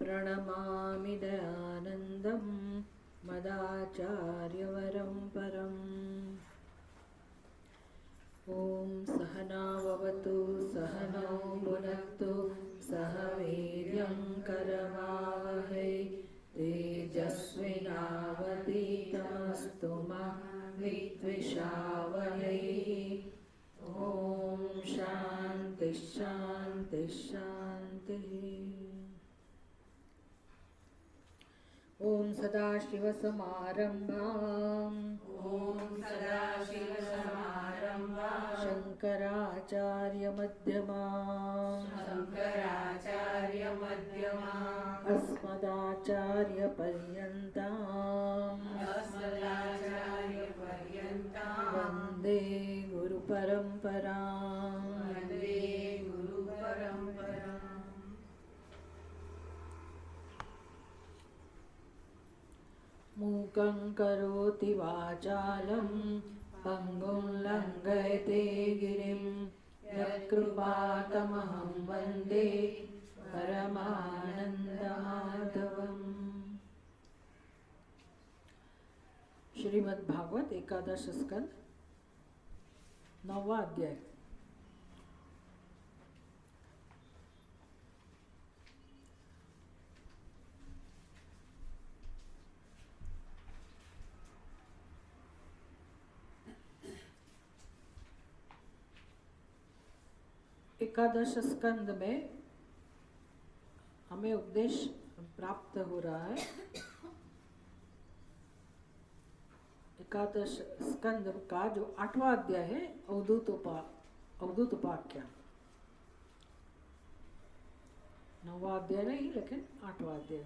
प्रणमामि दयानन्दं मदाचार्यवरं परम्। ॐ सहनाववतु सहनौ भुनक्तु सह वीर्यं करवावहै तेजस्विनावधीतमस्तु मा विद्विषावहै। ॐ शान्ति शान्ति शान्तिः। ॐ सदाशिवसमारम्भाम् शङ्कराचार्यमध्यमाम् अस्मदाचार्यपर्यन्ताम् वन्दे गुरुपरम्पराम्। मूकं करोति वाचालं पङ्गुं लङ्घयते गिरिं यत्कृपातमहं वन्दे परमानन्दमाधवम्। श्रीमद्भागवत एकादश स्कंद 9वां अध्याय। एकादश स्कंद में हमें उपदेश प्राप्त हो रहा है। एकादश स्कंद का जो 8वां अध्याय है अवधूत उपाख्यान। 9वां अध्याय नहीं लेकिन 8वां अध्याय।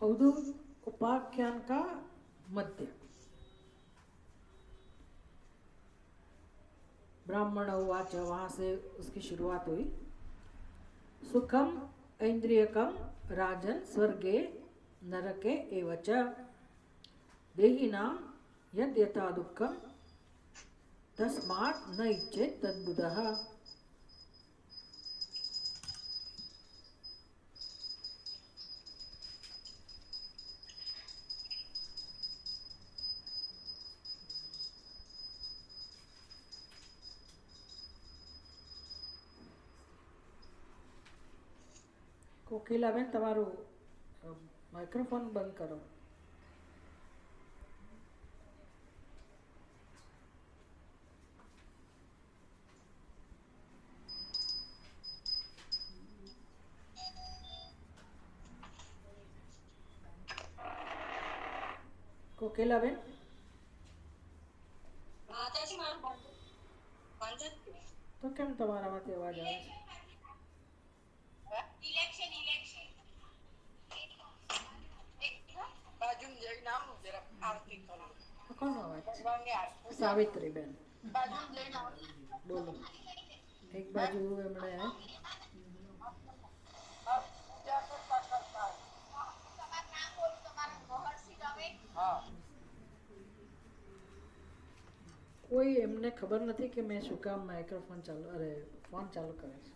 अवधूत उपाख्यान का मध्य। ब्राह्मण उवाच, वहां से उसकी शुरुआत हुई। सुखम ऐन्द्रियकम राजन स्वर्गे नरके एवच देहिनां यद् यथा दुःखं तस्मात् न इच्छेत् तद्बुधः। कोकिलाबेन તમારું માઇક્રોફોન બંધ કરો. કોકિલાબેન તો કેમ તમારામાંથી અવાજ આવે છે? सावित्री बेन बोलो। एक बाजू एमणे कोई एमने खबर नहीं कि मैं શું કામ માઇક્રોફોન ચાલુ फोन चालू करे છે।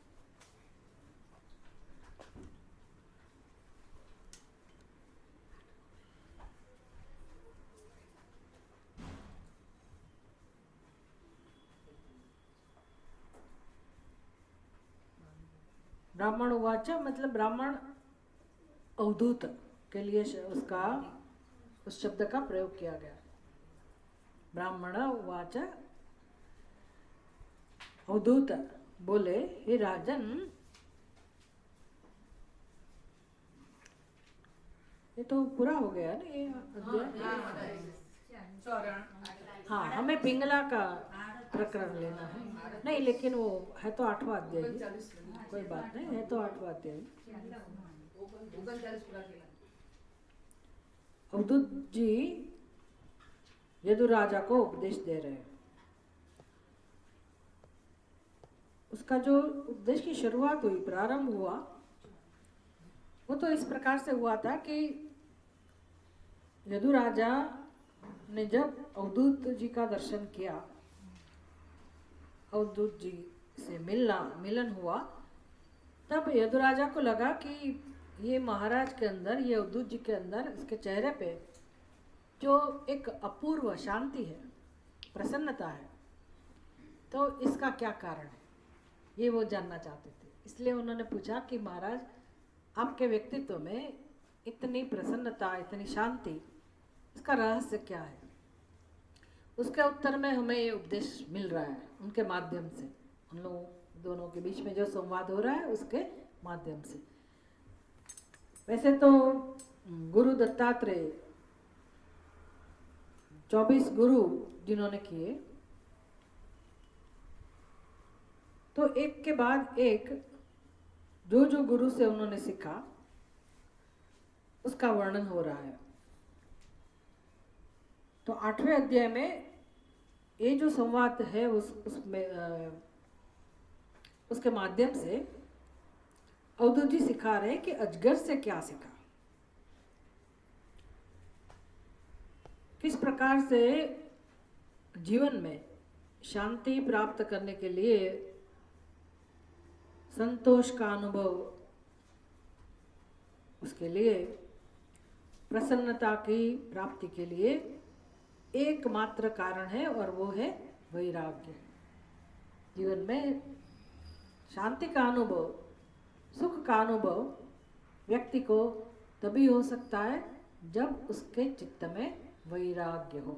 ब्राह्मण उवाच मतलब ब्राह्मण अवधूत के लिए उसका उस शब्द का प्रयोग किया गया। ब्राह्मण उवाच अवधूत बोले, हे राजन, ये तो पूरा हो गया ना ये अध्याय। हाँ, हमें पिंगला का प्रकरण लेना है। नहीं लेकिन वो है तो 8वां अध्याय, कोई बात नहीं, है तो 8वां अध्याय। अवधूत जी यदु राजा को उपदेश दे रहे हैं। उसका जो उपदेश की शुरुआत हुई, प्रारंभ हुआ, वो तो इस प्रकार से हुआ था कि यदु राजा ने जब अवधूत जी का दर्शन किया, अवधूत जी से मिलन हुआ, तब यदुराजा को लगा कि ये महाराज के अंदर, ये अवधूत जी के अंदर, इसके चेहरे पे जो एक अपूर्व शांति है, प्रसन्नता है, तो इसका क्या कारण है, ये वो जानना चाहते थे। इसलिए उन्होंने पूछा कि महाराज, आपके व्यक्तित्व में इतनी प्रसन्नता, इतनी शांति, इसका रहस्य क्या है? उसके उत्तर में हमें ये उपदेश मिल रहा है उनके माध्यम से, उन लोगों दोनों के बीच में जो संवाद हो रहा है उसके माध्यम से। वैसे तो गुरु दत्तात्रेय 24 गुरु जिन्होंने किए, तो एक के बाद एक जो जो गुरु से उन्होंने सीखा उसका वर्णन हो रहा है। तो 8वें अध्याय में ये जो संवाद है उसके माध्यम से अवधूत जी सिखा रहे हैं कि अजगर से क्या सीखा, किस प्रकार से जीवन में शांति प्राप्त करने के लिए, संतोष का अनुभव, उसके लिए, प्रसन्नता की प्राप्ति के लिए एकमात्र कारण है और वो है वैराग्य। जीवन में शांति का अनुभव, सुख का अनुभव व्यक्ति को तभी हो सकता है जब उसके चित्त में वैराग्य हो।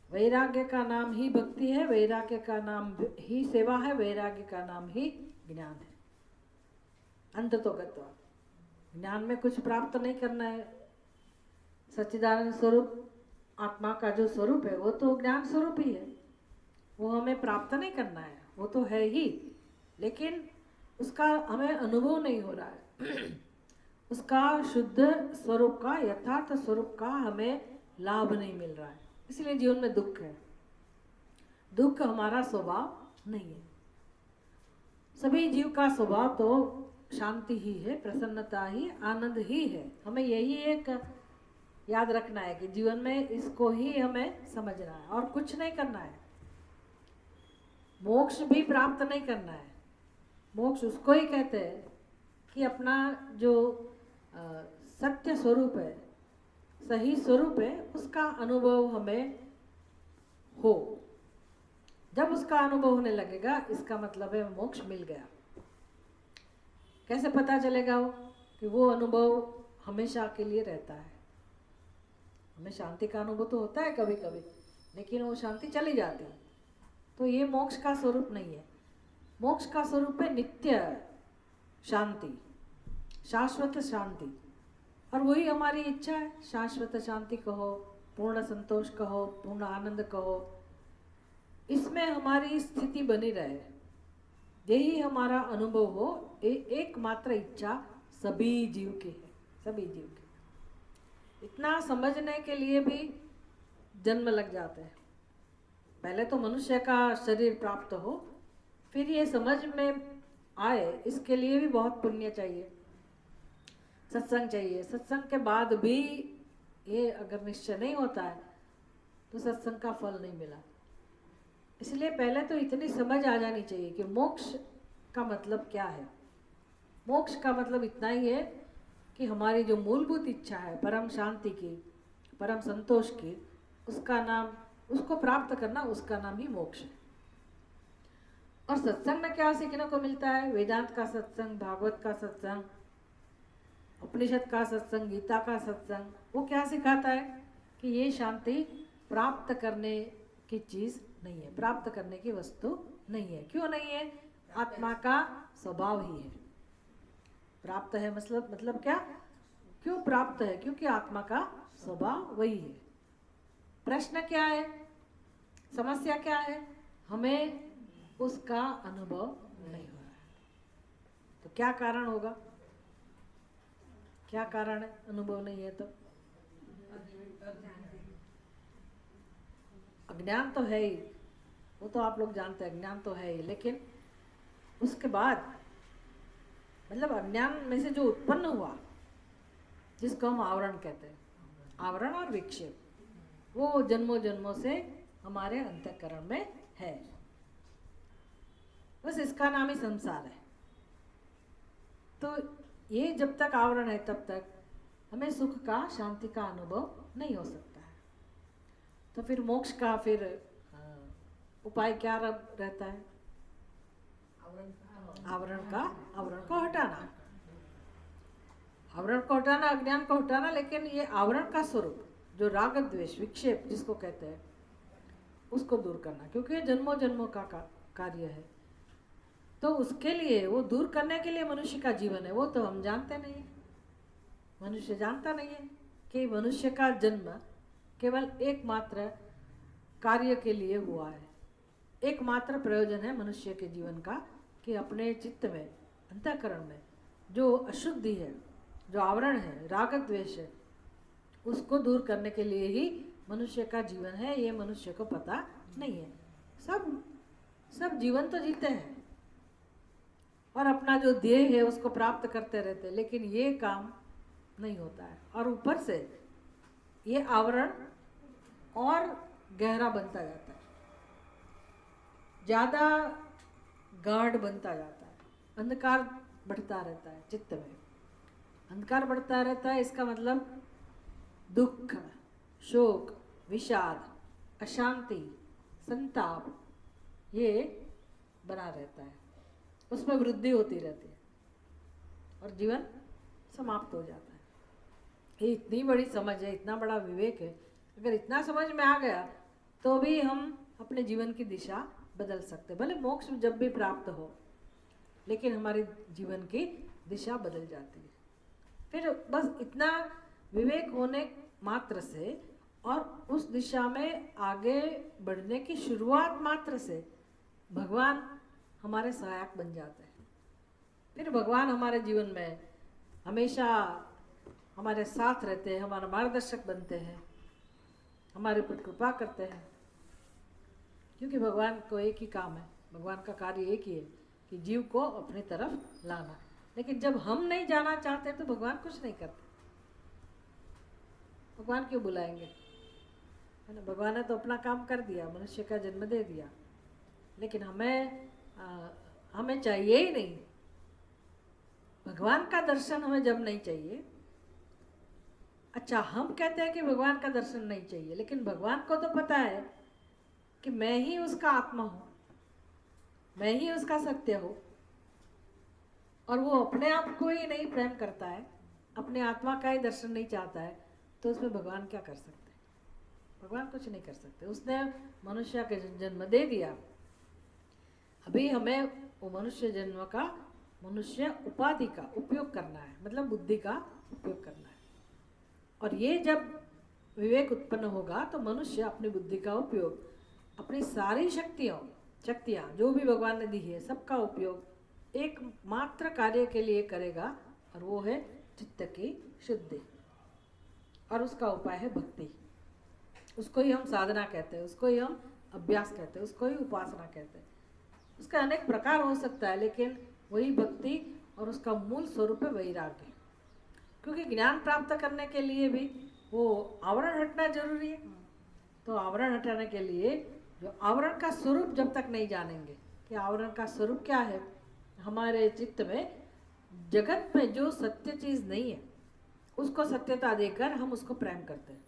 वैराग्य का नाम ही भक्ति है, वैराग्य का नाम ही सेवा है, वैराग्य का नाम ही ज्ञान है। अंत तो गत्वा, ज्ञान में कुछ प्राप्त नहीं करना है। सच्चिदानंद स्वरूप आत्मा का जो स्वरूप है वो तो ज्ञान स्वरूप ही है, वो हमें प्राप्त नहीं करना है, वो तो है ही, लेकिन उसका हमें अनुभव नहीं हो रहा है। उसका शुद्ध स्वरूप का, यथार्थ स्वरूप का हमें लाभ नहीं मिल रहा है, इसलिए जीवन में दुख है। दुख हमारा स्वभाव नहीं है। सभी जीव का स्वभाव तो शांति ही है, प्रसन्नता ही, आनंद ही है। हमें यही एक याद रखना है कि जीवन में इसको ही हमें समझना है और कुछ नहीं करना है। मोक्ष भी प्राप्त नहीं करना है। मोक्ष उसको ही कहते हैं कि अपना जो सत्य स्वरूप है, सही स्वरूप है, उसका अनुभव हमें हो। जब उसका अनुभव होने लगेगा, इसका मतलब है मोक्ष मिल गया। कैसे पता चलेगा वो कि वो अनुभव हमेशा के लिए रहता है? हमें शांति का अनुभव तो होता है कभी कभी, लेकिन वो शांति चली जाती है, तो ये मोक्ष का स्वरूप नहीं है। मोक्ष का स्वरूप है नित्य शांति, शाश्वत शांति, और वही हमारी इच्छा है। शाश्वत शांति कहो, पूर्ण संतोष कहो, पूर्ण आनंद कहो, इसमें हमारी स्थिति बनी रहे, यही हमारा अनुभव हो। एकमात्र इच्छा सभी जीव की है, सभी जीव की। इतना समझने के लिए भी जन्म लग जाते हैं। पहले तो मनुष्य का शरीर प्राप्त हो, फिर ये समझ में आए, इसके लिए भी बहुत पुण्य चाहिए, सत्संग चाहिए। सत्संग के बाद भी ये अगर निश्चय नहीं होता है तो सत्संग का फल नहीं मिला। इसलिए पहले तो इतनी समझ आ जानी चाहिए कि मोक्ष का मतलब क्या है। मोक्ष का मतलब इतना ही है कि हमारी जो मूलभूत इच्छा है परम शांति की, परम संतोष की, उसका नाम, उसको प्राप्त करना, उसका नाम ही मोक्ष है। और सत्संग में क्या सीखने को मिलता है? वेदांत का सत्संग, भागवत का सत्संग, उपनिषद का सत्संग, गीता का सत्संग, वो क्या सिखाता है कि ये शांति प्राप्त करने की चीज़ नहीं है, प्राप्त करने की वस्तु नहीं है। क्यों नहीं है? आत्मा का स्वभाव ही है। प्राप्त है मतलब क्या? क्यों प्राप्त है? क्योंकि आत्मा का स्वभाव वही है। प्रश्न क्या है? समस्या क्या है? हमें उसका अनुभव नहीं हो रहा है। तो क्या कारण होगा? क्या कारण है अनुभव नहीं है? तो अज्ञान तो है ही, वो तो आप लोग जानते हैं, अज्ञान तो है ही, लेकिन उसके बाद मतलब अज्ञान में से जो उत्पन्न हुआ, जिसको हम आवरण कहते हैं, आवरण और विक्षेप, वो जन्मों जन्मों से हमारे अंतःकरण में है। बस इसका नाम ही संसार है। तो ये जब तक आवरण है तब तक हमें सुख का, शांति का अनुभव नहीं हो सकता है। तो फिर मोक्ष का फिर उपाय क्या रहता है? आवरण को हटाना, आवरण को हटाना, अज्ञान को हटाना। लेकिन ये आवरण का स्वरूप जो राग द्वेष विक्षेप जिसको कहते हैं, उसको दूर करना, क्योंकि ये जन्मों जन्मों का कार्य है। तो उसके लिए, वो दूर करने के लिए मनुष्य का जीवन है, वो तो हम जानते नहीं है। मनुष्य जानता नहीं है कि मनुष्य का जन्म केवल एकमात्र कार्य के लिए हुआ है। एकमात्र प्रयोजन है मनुष्य के जीवन का कि अपने चित्त में, अंतःकरण में जो अशुद्धि है, जो आवरण है, राग द्वेष है, उसको दूर करने के लिए ही मनुष्य का जीवन है। ये मनुष्य को पता नहीं है। सब जीवन तो जीते हैं और अपना जो ध्येय है उसको प्राप्त करते रहते हैं, लेकिन ये काम नहीं होता है। और ऊपर से ये आवरण और गहरा बनता जाता है, ज़्यादा गाढ़ बनता जाता है, अंधकार बढ़ता रहता है चित्त में। अंधकार बढ़ता रहता है, इसका मतलब दुख, शोक, विषाद, अशांति, संताप ये बना रहता है, उसमें वृद्धि होती रहती है और जीवन समाप्त हो जाता है। ये इतनी बड़ी समझ है, इतना बड़ा विवेक है। अगर इतना समझ में आ गया तो भी हम अपने जीवन की दिशा बदल सकते। भले मोक्ष जब भी प्राप्त हो, लेकिन हमारे जीवन की दिशा बदल जाती है। फिर बस इतना विवेक होने मात्र से और उस दिशा में आगे बढ़ने की शुरुआत मात्र से भगवान हमारे सहायक बन जाते हैं। फिर भगवान हमारे जीवन में हमेशा हमारे साथ रहते हैं, हमारा मार्गदर्शक बनते हैं, हमारे ऊपर कृपा करते हैं। क्योंकि भगवान को एक ही काम है, भगवान का कार्य एक ही है कि जीव को अपनी तरफ लाना। लेकिन जब हम नहीं जाना चाहते तो भगवान कुछ नहीं करते। भगवान क्यों बुलाएंगे, है ना? भगवान ने तो अपना काम कर दिया, मनुष्य का जन्म दे दिया, लेकिन हमें चाहिए ही नहीं। भगवान का दर्शन हमें जब नहीं चाहिए, अच्छा हम कहते हैं कि भगवान का दर्शन नहीं चाहिए, लेकिन भगवान को तो पता है कि मैं ही उसका आत्मा हूँ, मैं ही उसका सत्य हूँ, और वो अपने आप को ही नहीं प्रेम करता है, अपने आत्मा का ही दर्शन नहीं चाहता है, तो उसमें भगवान क्या कर सकते हैं? भगवान कुछ नहीं कर सकते। उसने मनुष्य के जन्म दे दिया, अभी हमें वो मनुष्य जन्म का, मनुष्य उपाधि का उपयोग करना है, मतलब बुद्धि का उपयोग करना है। और ये जब विवेक उत्पन्न होगा तो मनुष्य अपनी बुद्धि का उपयोग, अपनी सारी शक्तियाँ जो भी भगवान ने दी है, सबका उपयोग एक मात्र कार्य के लिए करेगा, और वो है चित्त की शुद्धि। और उसका उपाय है भक्ति। उसको ही हम साधना कहते हैं, उसको ही हम अभ्यास कहते हैं, उसको ही उपासना कहते हैं। उसका अनेक प्रकार हो सकता है, लेकिन वही भक्ति और उसका मूल स्वरूप है वैराग्य। क्योंकि ज्ञान प्राप्त करने के लिए भी वो आवरण हटना जरूरी है। तो आवरण हटाने के लिए जो आवरण का स्वरूप जब तक नहीं जानेंगे कि आवरण का स्वरूप क्या है, हमारे चित्त में जगत में जो सत्य चीज़ नहीं है उसको सत्यता देकर हम उसको प्रेम करते हैं,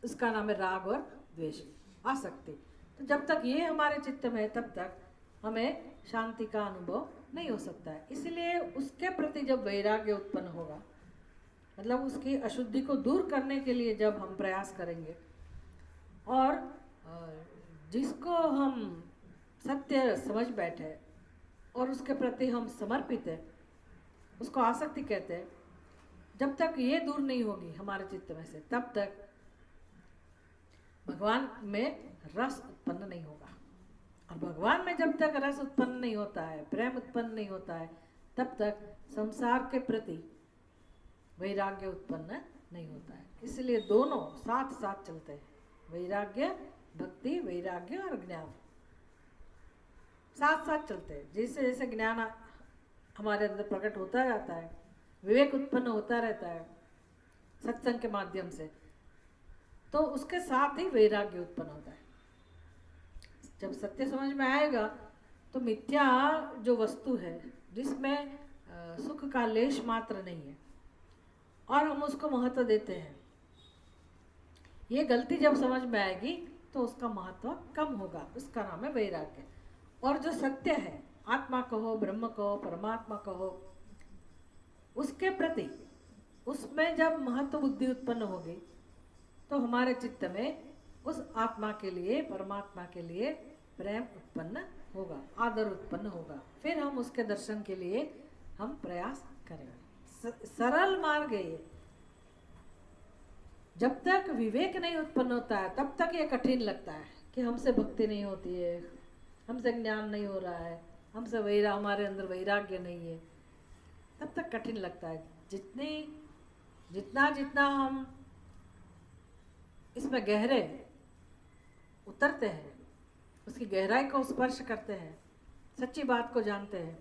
उसका नाम है राग और द्वेष, आसक्ति। तो जब तक ये हमारे चित्त में है तब तक हमें शांति का अनुभव नहीं हो सकता है। इसलिए उसके प्रति जब वैराग्य उत्पन्न होगा, मतलब उसकी अशुद्धि को दूर करने के लिए जब हम प्रयास करेंगे और जिसको हम सत्य समझ बैठे और उसके प्रति हम समर्पित हैं, उसको आसक्ति कहते हैं। जब तक ये दूर नहीं होगी हमारे चित्त में से, तब तक भगवान में रस उत्पन्न नहीं होगा। और भगवान में जब तक रस उत्पन्न नहीं होता है, प्रेम उत्पन्न नहीं होता है, तब तक संसार के प्रति वैराग्य उत्पन्न नहीं होता है। इसलिए दोनों साथ साथ चलते हैं, वैराग्य, भक्ति, वैराग्य और ज्ञान साथ साथ चलते हैं। जैसे जैसे ज्ञान हमारे अंदर प्रकट होता जाता है, विवेक उत्पन्न होता रहता है सत्संग के माध्यम से, तो उसके साथ ही वैराग्य उत्पन्न होता है। जब सत्य समझ में आएगा तो मिथ्या जो वस्तु है जिसमें सुख का लेश मात्र नहीं है और हम उसको महत्व देते हैं, ये गलती जब समझ में आएगी तो उसका महत्व कम होगा। उसका नाम है वैराग्य। और जो सत्य है, आत्मा कहो, ब्रह्म कहो, परमात्मा कहो, उसके प्रति उसमें जब महत्व बुद्धि उत्पन्न होगी तो हमारे चित्त में उस आत्मा के लिए, परमात्मा के लिए प्रेम उत्पन्न होगा, आदर उत्पन्न होगा। फिर हम उसके दर्शन के लिए हम प्रयास करेंगे। सरल मार्ग है ये। जब तक विवेक नहीं उत्पन्न होता है तब तक ये कठिन लगता है कि हमसे भक्ति नहीं होती है, हमसे ज्ञान नहीं हो रहा है, हमसे हमारे अंदर वैराग्य नहीं है, तब तक कठिन लगता है। जितना जितना हम इसमें गहरे उतरते हैं, उसकी गहराई को स्पर्श करते हैं, सच्ची बात को जानते हैं,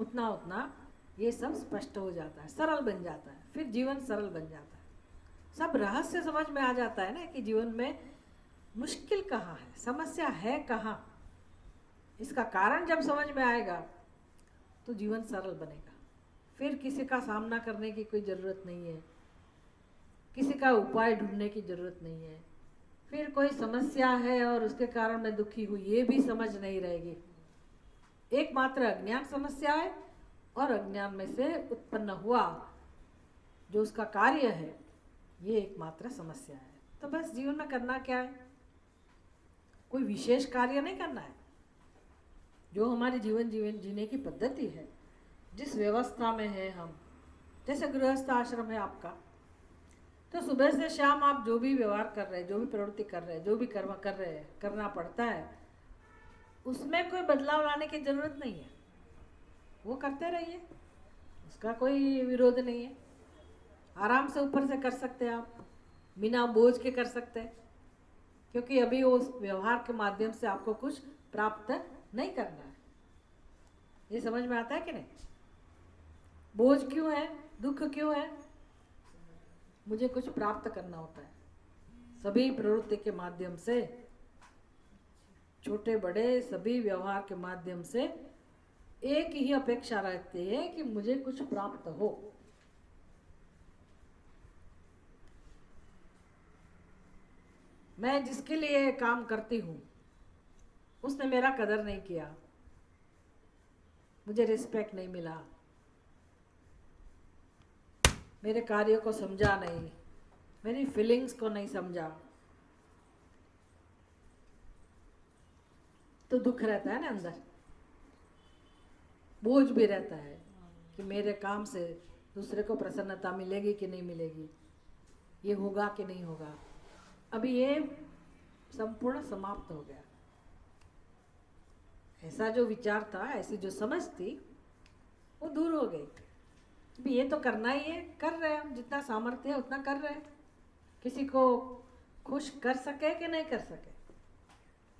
उतना उतना ये सब स्पष्ट हो जाता है, सरल बन जाता है। फिर जीवन सरल बन जाता है। सब रहस्य समझ में आ जाता है ना कि जीवन में मुश्किल कहाँ है, समस्या है कहाँ। इसका कारण जब समझ में आएगा तो जीवन सरल बनेगा। फिर किसी का सामना करने की कोई ज़रूरत नहीं है, किसी का उपाय ढूंढने की ज़रूरत नहीं है। फिर कोई समस्या है और उसके कारण मैं दुखी हूँ, ये भी समझ नहीं रहेगी। एकमात्र अज्ञान समस्या है और अज्ञान में से उत्पन्न हुआ जो उसका कार्य है, ये एकमात्र समस्या है। तो बस जीवन में करना क्या है, कोई विशेष कार्य नहीं करना है। जो हमारी जीवन जीने की पद्धति है, जिस व्यवस्था में है हम, जैसे गृहस्थ आश्रम है आपका, तो सुबह से शाम आप जो भी व्यवहार कर रहे हैं, जो भी प्रवृत्ति कर रहे हैं, जो भी कर्म कर रहे हैं, करना पड़ता है, उसमें कोई बदलाव लाने की जरूरत नहीं है। वो करते रहिए, उसका कोई विरोध नहीं है। आराम से ऊपर से कर सकते हैं आप, बिना बोझ के कर सकते हैं, क्योंकि अभी उस व्यवहार के माध्यम से आपको कुछ प्राप्त नहीं करना है। ये समझ में आता है कि नहीं? बोझ क्यों है, दुख क्यों है? मुझे कुछ प्राप्त करना होता है। सभी प्रवृत्ति के माध्यम से, छोटे बड़े सभी व्यवहार के माध्यम से एक ही अपेक्षा रहती है कि मुझे कुछ प्राप्त हो। मैं जिसके लिए काम करती हूँ उसने मेरा कदर नहीं किया, मुझे रिस्पेक्ट नहीं मिला, मेरे कार्य को समझा नहीं, मेरी फीलिंग्स को नहीं समझा, तो दुख रहता है ना अंदर, बोझ भी रहता है कि मेरे काम से दूसरे को प्रसन्नता मिलेगी कि नहीं मिलेगी, ये होगा कि नहीं होगा। अभी ये संपूर्ण समाप्त हो गया। ऐसा जो विचार था, ऐसी जो समझ थी, वो दूर हो गई। अभी ये तो करना ही है, कर रहे हैं हम, जितना सामर्थ्य है उतना कर रहे हैं। किसी को खुश कर सके कि नहीं कर सके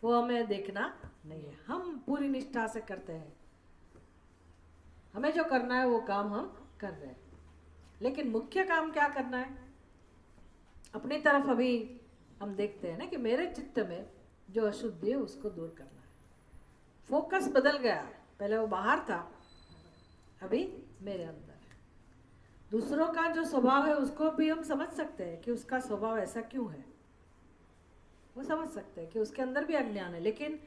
वो हमें देखना नहीं है। हम पूरी निष्ठा से करते हैं, हमें जो करना है वो काम हम कर रहे हैं। लेकिन मुख्य काम क्या करना है, अपनी तरफ अभी हम देखते हैं ना कि मेरे चित्त में जो अशुद्धि है उसको दूर करना है। फोकस बदल गया, पहले वो बाहर था, अभी मेरे अंदर है। दूसरों का जो स्वभाव है उसको भी हम समझ सकते हैं कि उसका स्वभाव ऐसा क्यों है, वो समझ सकते हैं कि उसके अंदर भी अज्ञान है, लेकिन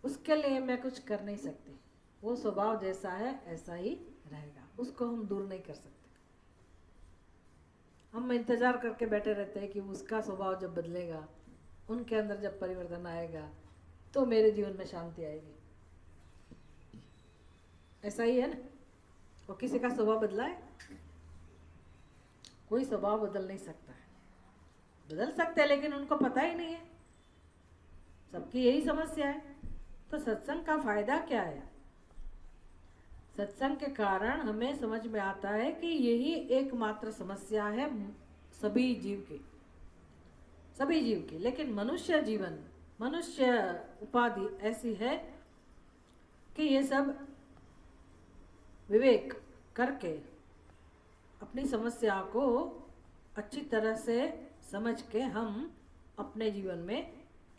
उसके लिए मैं कुछ कर नहीं सकती। वो स्वभाव जैसा है ऐसा ही रहेगा, उसको हम दूर नहीं कर सकते। हम इंतज़ार करके बैठे रहते हैं कि उसका स्वभाव जब बदलेगा, उनके अंदर जब परिवर्तन आएगा तो मेरे जीवन में शांति आएगी। ऐसा ही है ना। और किसी का स्वभाव बदला है? कोई स्वभाव बदल नहीं सकता है। बदल सकते हैं लेकिन उनको पता ही नहीं है। सबकी यही समस्या है। तो सत्संग का फायदा क्या है? सत्संग के कारण हमें समझ में आता है कि यही एकमात्र समस्या है सभी जीव की। लेकिन मनुष्य जीवन, मनुष्य उपाधि ऐसी है कि ये सब विवेक करके अपनी समस्या को अच्छी तरह से समझ के हम अपने जीवन में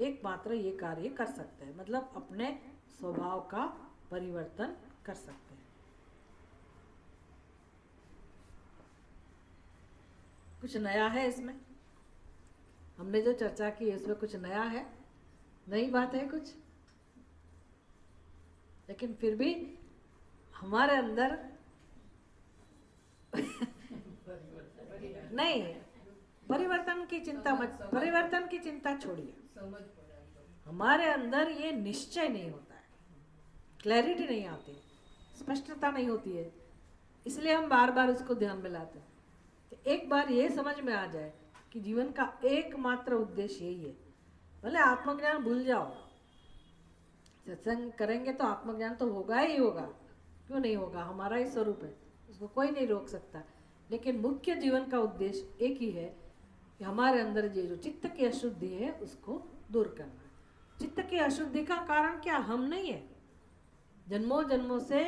एकमात्र ये कार्य कर सकते हैं, मतलब अपने स्वभाव का परिवर्तन कर सकते हैं। कुछ नया है इसमें? हमने जो चर्चा की इसमें कुछ नया है, नई बात है कुछ? लेकिन फिर भी हमारे अंदर नहीं, परिवर्तन की चिंता मत, परिवर्तन की चिंता छोड़िए, हमारे अंदर ये निश्चय नहीं होता है, क्लैरिटी नहीं आती, स्पष्टता नहीं होती है, इसलिए हम बार बार उसको ध्यान में लाते हैं। तो एक बार ये समझ में आ जाए कि जीवन का एकमात्र उद्देश्य यही है। भले आत्मज्ञान भूल जाओ, सत्संग करेंगे तो आत्मज्ञान तो होगा ही होगा, क्यों नहीं होगा, हमारा ही स्वरूप है, उसको कोई नहीं रोक सकता। लेकिन मुख्य जीवन का उद्देश्य एक ही है कि हमारे अंदर ये जो चित्त की अशुद्धि है उसको दूर करना। चित्त की अशुद्धि का कारण क्या? हम नहीं है, जन्मों जन्मों से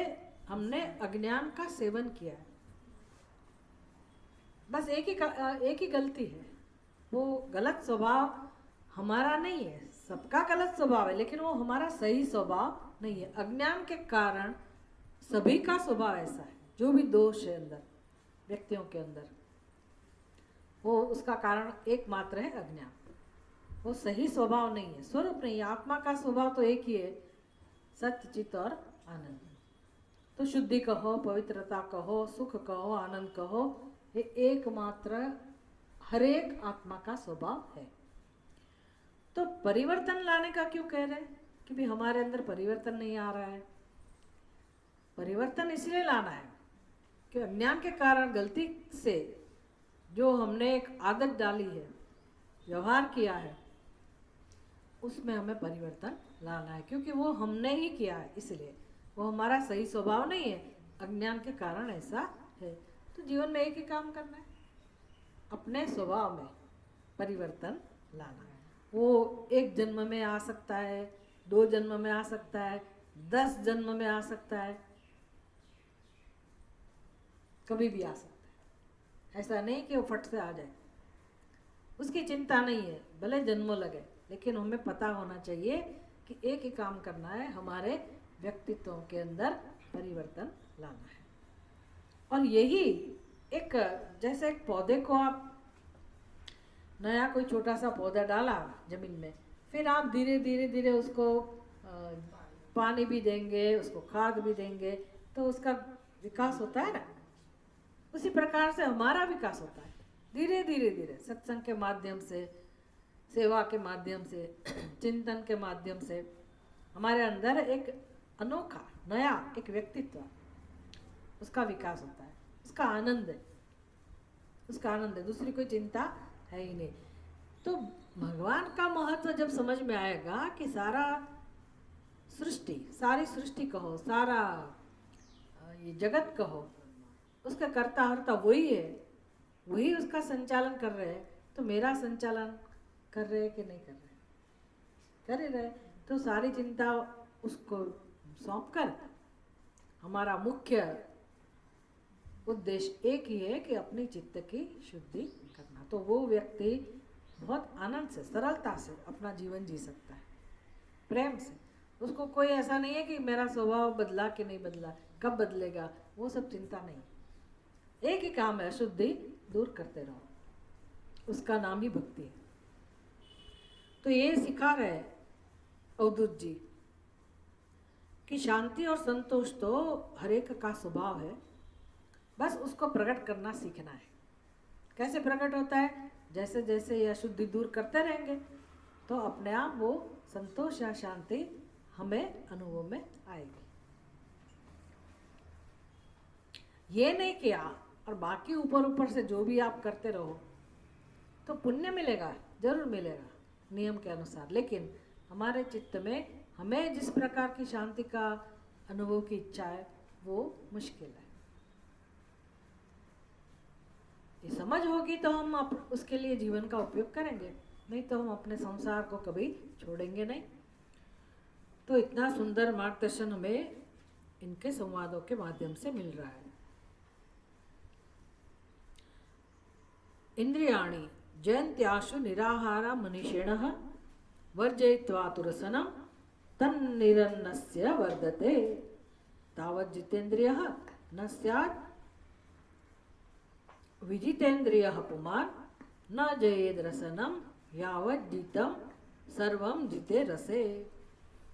हमने अज्ञान का सेवन किया है। बस एक ही गलती है, वो गलत स्वभाव हमारा नहीं है, सबका गलत स्वभाव है, लेकिन वो हमारा सही स्वभाव नहीं है। अज्ञान के कारण सभी का स्वभाव ऐसा है, जो भी दोष है अंदर व्यक्तियों के अंदर, वो उसका कारण एकमात्र है अज्ञान। वो सही स्वभाव नहीं है, स्वरूप नहीं है। आत्मा का स्वभाव तो एक ही है, सत्य, चित्त और आनंद। तो शुद्धि कहो, पवित्रता कहो, सुख कहो, आनंद कहो, ये एकमात्र हरेक आत्मा का स्वभाव है। तो परिवर्तन लाने का क्यों कह रहे हैं कि भी हमारे अंदर परिवर्तन नहीं आ रहा है? परिवर्तन इसलिए लाना है कि अज्ञान के कारण गलती से जो हमने एक आदत डाली है, व्यवहार किया है, उसमें हमें परिवर्तन लाना है, क्योंकि वो हमने ही किया है, इसलिए वो हमारा सही स्वभाव नहीं है, अज्ञान के कारण ऐसा है। तो जीवन में एक ही काम करना है, अपने स्वभाव में परिवर्तन लाना है। वो एक जन्म में आ सकता है, 2 जन्म में आ सकता है, 10 जन्म में आ सकता है, कभी भी आ सकता है। ऐसा नहीं कि वो फट से आ जाए, उसकी चिंता नहीं है, भले जन्मों लगे, लेकिन हमें पता होना चाहिए कि एक ही काम करना है, हमारे व्यक्तित्वों के अंदर परिवर्तन लाना है। और यही एक, जैसे एक पौधे को आप नया कोई छोटा सा पौधा डाला जमीन में, फिर आप धीरे धीरे धीरे उसको पानी भी देंगे, उसको खाद भी देंगे, तो उसका विकास होता है ना। उसी प्रकार से हमारा विकास होता है, धीरे धीरे धीरे, सत्संग के माध्यम से, सेवा के माध्यम से, चिंतन के माध्यम से हमारे अंदर एक अनोखा नया एक व्यक्तित्व, उसका विकास होता है, उसका आनंद है, उसका आनंद है, दूसरी कोई चिंता है ही नहीं। तो भगवान का महत्व जब समझ में आएगा कि सारा सृष्टि, सारी सृष्टि कहो, सारा ये जगत कहो, उसका कर्ता हर्ता वही है, वही उसका संचालन कर रहे हैं, तो मेरा संचालन कर रहे कि नहीं कर रहे? कर ही रहे। तो सारी चिंता उसको सौंप कर हमारा मुख्य उद्देश्य एक ही है कि अपनी चित्त की शुद्धि करना। तो वो व्यक्ति बहुत आनंद से, सरलता से अपना जीवन जी सकता है, प्रेम से। उसको कोई ऐसा नहीं है कि मेरा स्वभाव बदला कि नहीं बदला, कब बदलेगा, वो सब चिंता नहीं। एक ही काम है, अशुद्धि दूर करते रहो, उसका नाम ही भक्ति है। तो ये सिखा रहे अवधूत जी कि शांति और संतोष तो हरेक का स्वभाव है, बस उसको प्रकट करना सीखना है। कैसे प्रकट होता है? जैसे जैसे ये अशुद्धि दूर करते रहेंगे तो अपने आप वो संतोष या शांति हमें अनुभव में आएगी। ये नहीं किया और बाकी ऊपर ऊपर से जो भी आप करते रहो तो पुण्य मिलेगा, जरूर मिलेगा नियम के अनुसार, लेकिन हमारे चित्त में हमें जिस प्रकार की शांति का अनुभव की इच्छा है वो मुश्किल है। ये समझ होगी तो हम उसके लिए जीवन का उपयोग करेंगे, नहीं तो हम अपने संसार को कभी छोड़ेंगे नहीं। तो इतना सुंदर मार्गदर्शन हमें इनके संवादों के माध्यम से मिल रहा है। इंद्रियाणि जयन्त्याशु निराहारा मनीषिणः वर्जयित्वा तु रसनं तन्निरन्नस्य वर्धते तावत् जितेन्द्रियः न स्यात् विजितेन्द्रियः पुमान् न जयेद रसनं यावत् जितं सर्वं जिते रसे।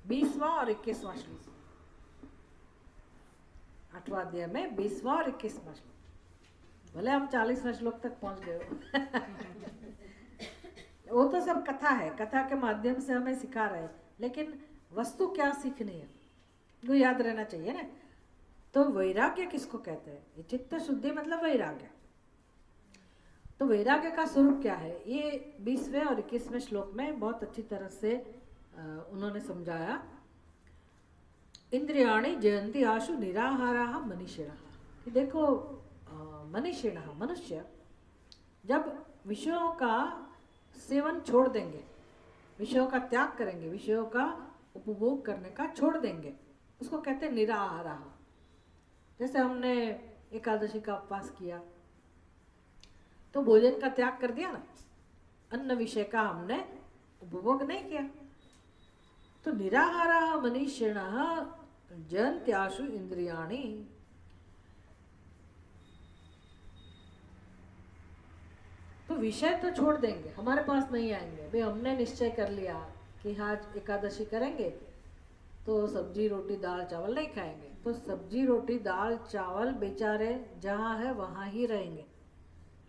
20वां और 21वां श्लोक, 8वां अध्याय में 20वां और 21वां श्लोक। भले हम 40वां श्लोक तक पहुंच गए हो वो तो सब कथा है, कथा के माध्यम से हमें सिखा रहे हैं, लेकिन वस्तु क्या सीखनी है वो याद रहना चाहिए ना। तो वैराग्य किसको कहते हैं? ये चित्त शुद्धि मतलब वैराग्य। तो वैराग्य का स्वरूप क्या है ये 20वें और 21वें श्लोक में बहुत अच्छी तरह से उन्होंने समझाया। इंद्रियाणि जयन्ति आशु निराहाराः मनीषिणः। देखो मनीषिणः मनुष्य जब विषयों का सेवन छोड़ देंगे, विषयों का त्याग करेंगे, विषयों का उपभोग करने का छोड़ देंगे, उसको कहते हैं निराहाराः। जैसे हमने एकादशी का उपवास किया तो भोजन का त्याग कर दिया ना, अन्न विषय का हमने उपभोग नहीं किया। तो निराहाराः मनीषिणः जयन्त्याशु इंद्रियाणि। तो विषय तो छोड़ देंगे, हमारे पास नहीं आएंगे। भाई हमने निश्चय कर लिया कि आज एकादशी करेंगे तो सब्जी रोटी दाल चावल नहीं खाएंगे, तो सब्जी रोटी दाल चावल बेचारे जहाँ है वहाँ ही रहेंगे,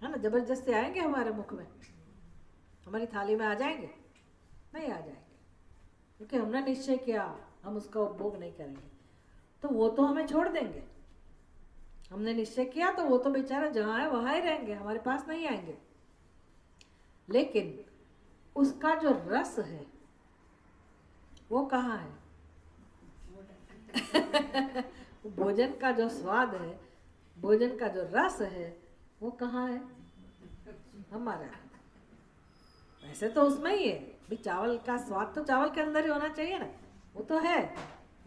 है ना। जबरदस्ती आएंगे हमारे मुख में, हमारी थाली में आ जाएंगे? नहीं आ जाएंगे, क्योंकि हमने निश्चय किया हम उसका उपभोग नहीं करेंगे। तो वो तो हमें छोड़ देंगे, हमने निश्चय किया तो वो तो बेचारा जहाँ है वहाँ ही रहेंगे, हमारे पास नहीं आएंगे। लेकिन उसका जो रस है वो कहाँ है? भोजन का जो स्वाद है, भोजन का जो रस है वो कहाँ है? हमारा। वैसे तो उसमें ही है भी, चावल का स्वाद तो चावल के अंदर ही होना चाहिए ना, वो तो है,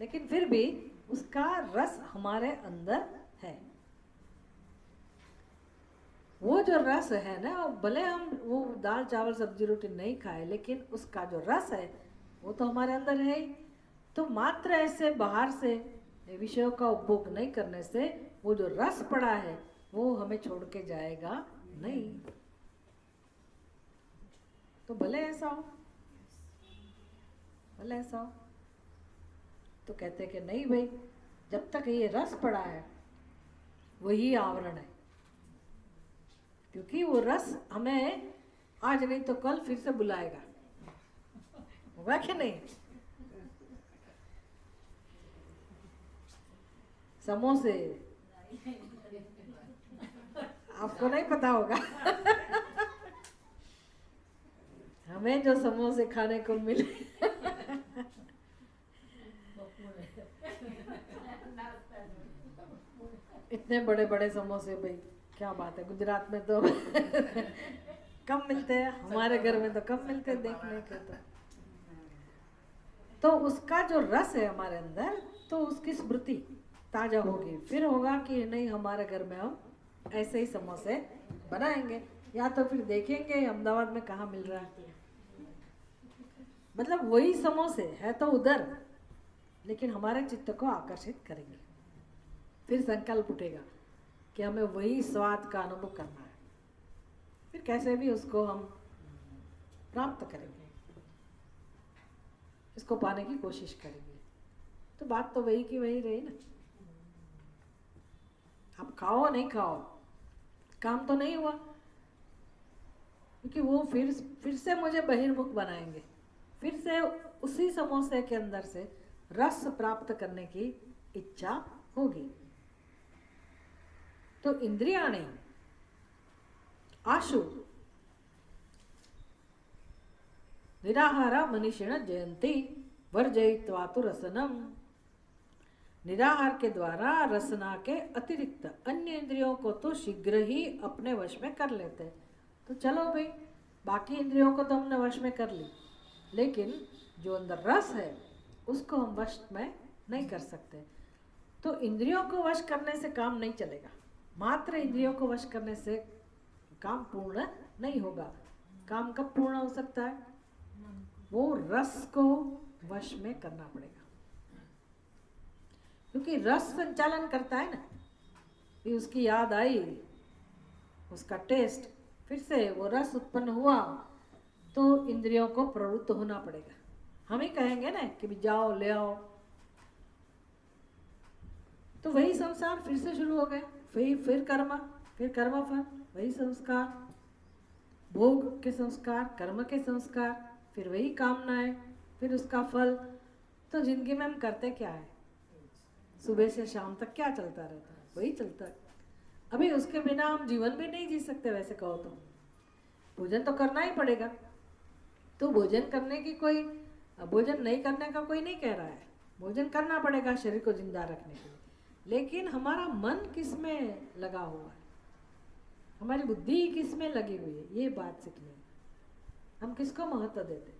लेकिन फिर भी उसका रस हमारे अंदर है। वो जो रस है ना, भले हम वो दाल चावल सब्जी रोटी नहीं खाए, लेकिन उसका जो रस है वो तो हमारे अंदर है ही। तो मात्र ऐसे बाहर से विषयों का उपभोग नहीं करने से वो जो रस पड़ा है वो हमें छोड़ के जाएगा नहीं। तो भले ऐसा हो, भले ऐसा हो। तो कहते हैं कि नहीं भाई, जब तक ये रस पड़ा है वही आवरण है, क्योंकि वो रस हमें आज नहीं तो कल फिर से बुलाएगा, होगा कि नहीं? समोसे आपको नहीं पता होगा हमें जो समोसे खाने को मिले इतने बड़े बड़े समोसे, भाई क्या बात है। गुजरात में तो कम मिलते हैं, हमारे घर में तो कम मिलते हैं देखने के। तो उसका जो रस है हमारे अंदर, तो उसकी स्मृति ताजा होगी। फिर होगा कि नहीं, हमारे घर में हम ऐसे ही समोसे बनाएंगे, या तो फिर देखेंगे अहमदाबाद में कहाँ मिल रहा है। मतलब वही समोसे है तो उधर, लेकिन हमारे चित्त को आकर्षित करेंगे। फिर संकल्प उठेगा कि हमें वही स्वाद का अनुभव करना है, फिर कैसे भी उसको हम प्राप्त करेंगे, इसको पाने की कोशिश करेंगे। तो बात तो वही की वही रही ना। आप खाओ नहीं खाओ, काम तो नहीं हुआ, क्योंकि वो फिर से मुझे बहिर्मुख बनाएंगे, फिर से उसी समोसे के अंदर से रस प्राप्त करने की इच्छा होगी। तो इंद्रियाणि आशु निराहारा मनीषिण जयंती वर्जयित्वा तु रसनम। निराहार के द्वारा रसना के अतिरिक्त अन्य इंद्रियों को तो शीघ्र ही अपने वश में कर लेते हैं। तो चलो भाई, बाकी इंद्रियों को तो हमने वश में कर ली, लेकिन जो अंदर रस है उसको हम वश में नहीं कर सकते। तो इंद्रियों को वश करने से काम नहीं चलेगा, मात्र इंद्रियों को वश करने से काम पूर्ण नहीं होगा। काम कब पूर्ण हो सकता है? वो रस को वश में करना पड़ेगा, क्योंकि रस संचालन करता है ना, कि उसकी याद आई, उसका टेस्ट, फिर से वो रस उत्पन्न हुआ तो इंद्रियों को प्रवृत्त होना पड़ेगा। हम ही कहेंगे ना कि भी जाओ ले आओ, तो वही संसार फिर से शुरू हो गया, फिर कर्म, फिर कर्मफल, वही संस्कार, भोग के संस्कार, कर्म के संस्कार, फिर वही कामनाएं, फिर उसका फल। तो जिंदगी में हम करते क्या है, सुबह से शाम तक क्या चलता रहता है, वही चलता है। अभी उसके बिना हम जीवन भी नहीं जी सकते, वैसे कहो तो भोजन तो करना ही पड़ेगा। तो भोजन करने की कोई, भोजन नहीं करने का कोई नहीं कह रहा है, भोजन करना पड़ेगा शरीर को जिंदा रखने के लिए, लेकिन हमारा मन किस में लगा हुआ है, हमारी बुद्धि किस में लगी हुई है, ये बात सीखनी है। हम किसको महत्व देते,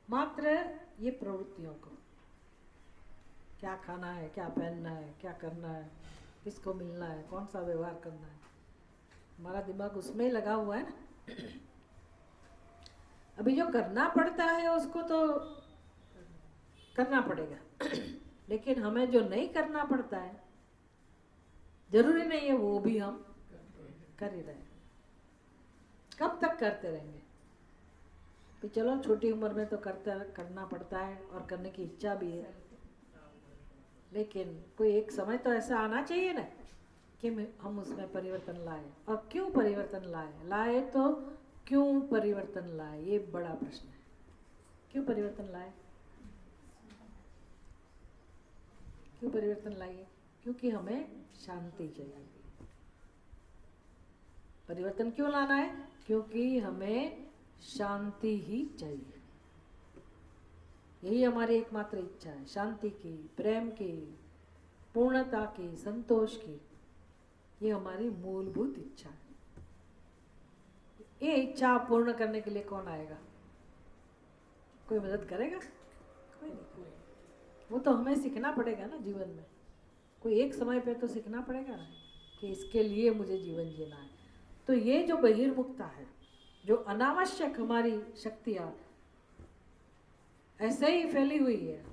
मात्र ये प्रवृत्तियों को, क्या खाना है, क्या पहनना है, क्या करना है, किसको मिलना है, कौन सा व्यवहार करना है, हमारा दिमाग उसमें ही लगा हुआ है ना। अभी जो करना पड़ता है उसको तो करना पड़ेगा, लेकिन हमें जो नहीं करना पड़ता है, जरूरी नहीं है वो भी हम कर ही रहे। कब तक करते रहेंगे, कि चलो छोटी उम्र में तो करना पड़ता है और करने की इच्छा भी है, लेकिन कोई एक समय तो ऐसा आना चाहिए ना कि हम उसमें परिवर्तन लाए। और क्यों परिवर्तन लाए तो क्यों परिवर्तन लाए, ये बड़ा प्रश्न है। क्यों परिवर्तन लाए, क्यों परिवर्तन लाए? क्योंकि हमें शांति चाहिए। परिवर्तन क्यों लाना है? क्योंकि हमें शांति ही चाहिए। यही हमारी एकमात्र इच्छा है, शांति की, प्रेम की, पूर्णता की, संतोष की। ये हमारी मूलभूत इच्छा है। ये इच्छा पूर्ण करने के लिए कौन आएगा? कोई मदद करेगा? कोई नहीं करेगा। वो तो हमें सीखना पड़ेगा ना जीवन में। कोई एक समय पे तो सीखना पड़ेगा ना कि इसके लिए मुझे जीवन जीना है। तो ये जो बहिर्मुखता है, जो अनावश्यक हमारी शक्तियाँ ऐसे ही फैली हुई है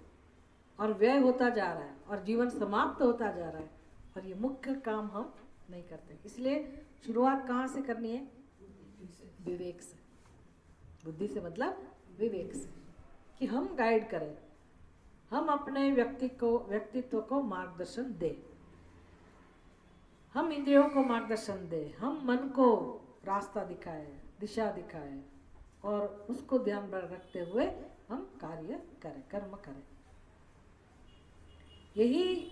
और व्यय होता जा रहा है और जीवन समाप्त होता जा रहा है, और ये मुख्य काम हम नहीं करते। इसलिए शुरुआत कहाँ से करनी है? विवेक से। बुद्धि से मतलब विवेक से, कि हम गाइड करें, हम अपने व्यक्तित्व को मार्गदर्शन दें, हम इंद्रियों को मार्गदर्शन दें, हम मन को रास्ता दिखाएं, दिशा दिखाएं, और उसको ध्यान में रखते हुए हम कार्य करें, कर्म करें। यही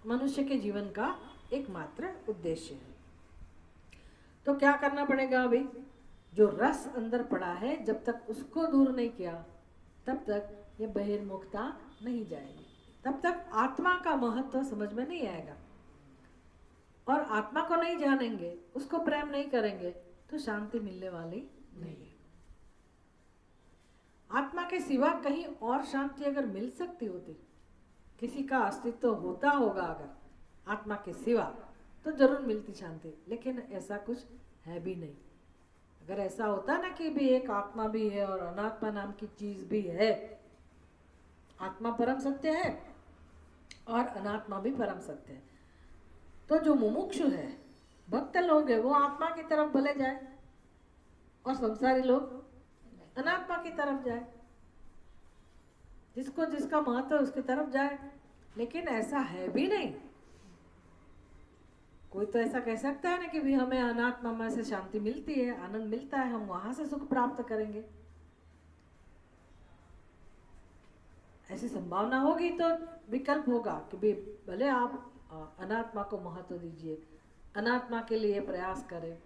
मनुष्य के जीवन का एकमात्र उद्देश्य है। तो क्या करना पड़ेगा? अभी जो रस अंदर पड़ा है, जब तक उसको दूर नहीं किया, तब तक ये बहिर्मुखता नहीं जाएगी, तब तक आत्मा का महत्व समझ में नहीं आएगा। और आत्मा को नहीं जानेंगे, उसको प्रेम नहीं करेंगे, तो शांति मिलने वाली नहीं है। आत्मा के सिवा कहीं और शांति अगर मिल सकती होती, किसी का अस्तित्व होता होगा अगर आत्मा के सिवा, तो जरूर मिलती शांति, लेकिन ऐसा कुछ है भी नहीं। अगर ऐसा होता ना कि भी एक आत्मा भी है और अनात्मा नाम की चीज भी है, आत्मा परम सत्य है और अनात्मा भी परम सत्य है, तो जो मुमुक्षु है, भक्त लोग है, वो आत्मा की तरफ भले जाए और संसारी लोग अनात्मा की तरफ जाए, जिसको जिसका महत्व है उसकी तरफ जाए। लेकिन ऐसा है भी नहीं। कोई तो ऐसा कह सकता है ना कि भी हमें अनात्मा में से शांति मिलती है, आनंद मिलता है, हम वहां से सुख प्राप्त करेंगे। ऐसी संभावना होगी तो विकल्प होगा कि भी भले आप अनात्मा को महत्व दीजिए, अनात्मा के लिए प्रयास करें,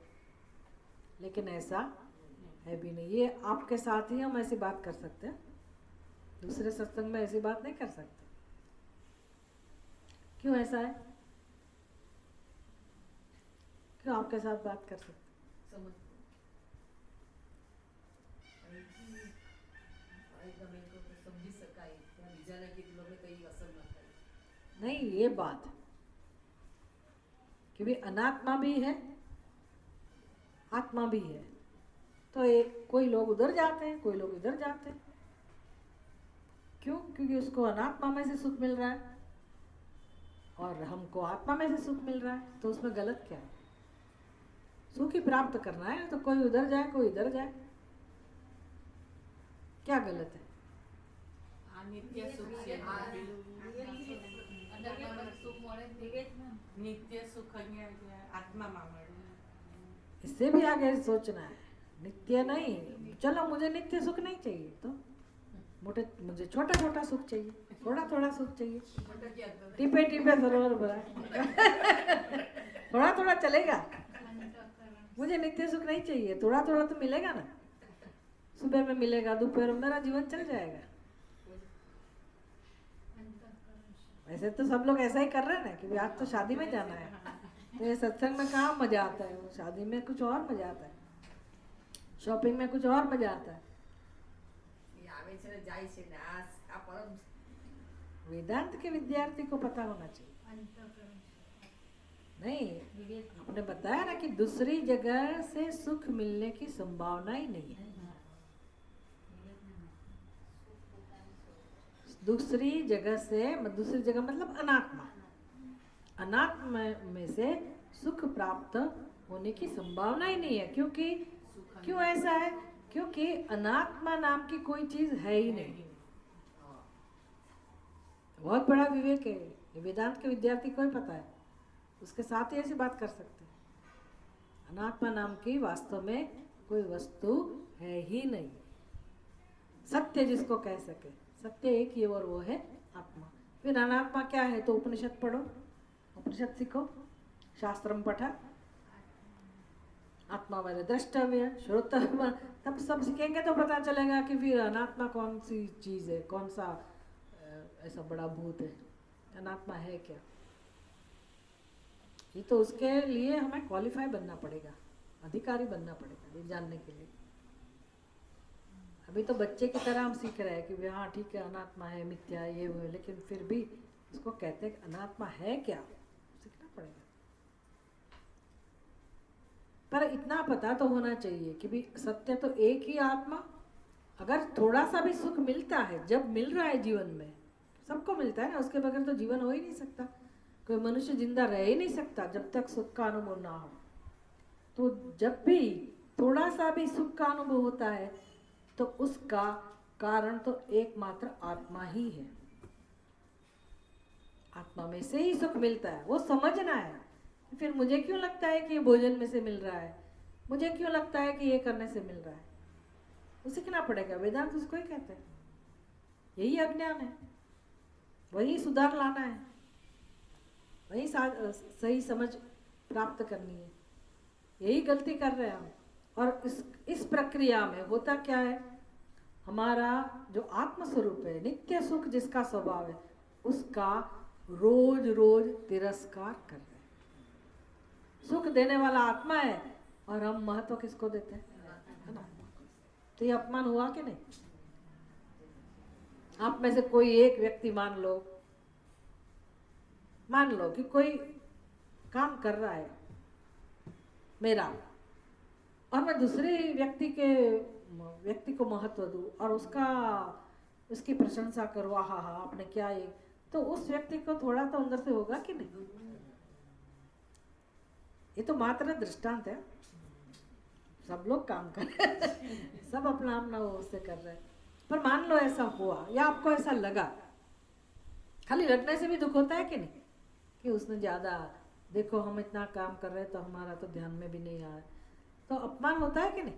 लेकिन ऐसा है भी नहीं। ये आपके साथ ही हम ऐसी बात कर सकते हैं, दूसरे सत्संग में ऐसी बात नहीं कर सकते। क्यों ऐसा है? क्यों आपके साथ बात कर सकते? नहीं, ये बात कि भी अनात्मा भी है, आत्मा भी है, तो कोई लोग उधर जाते हैं, कोई लोग इधर जाते हैं। क्यों? क्योंकि उसको अनात्मा में से सुख मिल रहा है और हमको आत्मा में से सुख मिल रहा है, तो उसमें गलत क्या है? सुख ही प्राप्त करना है, तो कोई उधर जाए कोई इधर जाए, क्या गलत है? नित्य सुख છે નિત્ય સુખ અહીંયા આત્મામાં મળે. इससे भी आगे सोचना है, नित्य नहीं, चलो मुझे नित्य सुख नहीं चाहिए, तो मुझे छोटा छोटा सुख चाहिए, थोड़ा थोड़ा सुख चाहिए, टिपे टिपे सरोवर भरा थोड़ा थोड़ा चलेगा, मुझे नित्य सुख नहीं चाहिए, थोड़ा थोड़ा तो मिलेगा ना, सुबह में मिलेगा, दोपहर में मेरा जीवन चल जाएगा. ऐसे तो सब लोग ऐसा ही कर रहे हैं ना कि आज तो शादी में जाना है, तो ये सत्संग में कहाँ मजा आता है, वो शादी में कुछ और मजा आता है, शॉपिंग में कुछ और मजा आता है. वेदांत के विद्यार्थी को पता होना चाहिए. नहीं, आपने बताया ना कि दूसरी जगह से सुख मिलने की संभावना ही नहीं है. दूसरी जगह मतलब अनात्मा, अनात्मा में से सुख प्राप्त होने की संभावना ही नहीं है. क्योंकि क्यों ऐसा है? क्योंकि अनात्मा नाम की कोई चीज है ही नहीं. बहुत बड़ा विवेक है, वेदांत के विद्यार्थी को ही पता है, उसके साथ ही ऐसी बात कर सकते हैं. अनात्मा नाम की वास्तव में कोई वस्तु है ही नहीं. सत्य जिसको कह सके, सत्य एक ही और वो है आत्मा. फिर अनात्मा क्या है? तो उपनिषद पढ़ो, उपनिषद सीखो, शास्त्रम पठा, आत्मा वाले द्रष्टव्य श्रोतव्य, तब सब सीखेंगे तो पता चलेगा कि फिर अनात्मा कौन सी चीज है, कौन सा ऐसा बड़ा भूत है, अनात्मा है क्या. ये तो उसके लिए हमें क्वालिफाई बनना पड़ेगा, अधिकारी बनना पड़ेगा ये जानने के लिए. अभी तो बच्चे की तरह हम सीख रहे हैं कि हाँ ठीक है अनात्मा है, मिथ्या है, ये वो है, लेकिन फिर भी उसको कहते हैं अनात्मा है क्या, सीखना पड़ेगा. पर इतना पता तो होना चाहिए कि भी सत्य तो एक ही आत्मा. अगर थोड़ा सा भी सुख मिलता है, जब मिल रहा है जीवन में, सबको मिलता है ना, उसके बगैर तो जीवन हो ही नहीं सकता. कोई मनुष्य जिंदा रह ही नहीं सकता जब तक सुख का अनुभव ना हो. तो जब भी थोड़ा सा भी सुख का अनुभव होता है तो उसका कारण तो एकमात्र आत्मा ही है. आत्मा में से ही सुख मिलता है. वो समझना है. फिर मुझे क्यों लगता है कि ये भोजन में से मिल रहा है, मुझे क्यों लगता है कि ये करने से मिल रहा है, वो सीखना पड़ेगा. वेदांत उसको ही कहते हैं. यही अज्ञान है, वही सुधार लाना है, वही सही समझ प्राप्त करनी है. यही गलती कर रहे हैं हम. और इस प्रक्रिया में होता क्या है, हमारा जो आत्म स्वरूप है, नित्य सुख जिसका स्वभाव है, उसका रोज रोज तिरस्कार कर रहे हैं. सुख देने वाला आत्मा है और हम महत्व किसको देते हैं, है ना. तो ये अपमान हुआ कि नहीं. आप में से कोई एक व्यक्ति मान लो कि कोई काम कर रहा है मेरा, और मैं दूसरे व्यक्ति को महत्व दूं और उसकी प्रशंसा करूँ, हाँ हाँ आपने क्या ये, तो उस व्यक्ति को थोड़ा तो अंदर से होगा कि नहीं. ये तो मात्र दृष्टांत है, सब लोग काम कर रहे हैं, सब अपना अपना वो उससे कर रहे हैं. पर मान लो ऐसा हुआ या आपको ऐसा लगा, खाली लगने से भी दुख होता है कि नहीं, कि उसने ज्यादा, देखो हम इतना काम कर रहे हैं तो हमारा तो ध्यान में भी नहीं आया, तो अपमान होता है कि नहीं.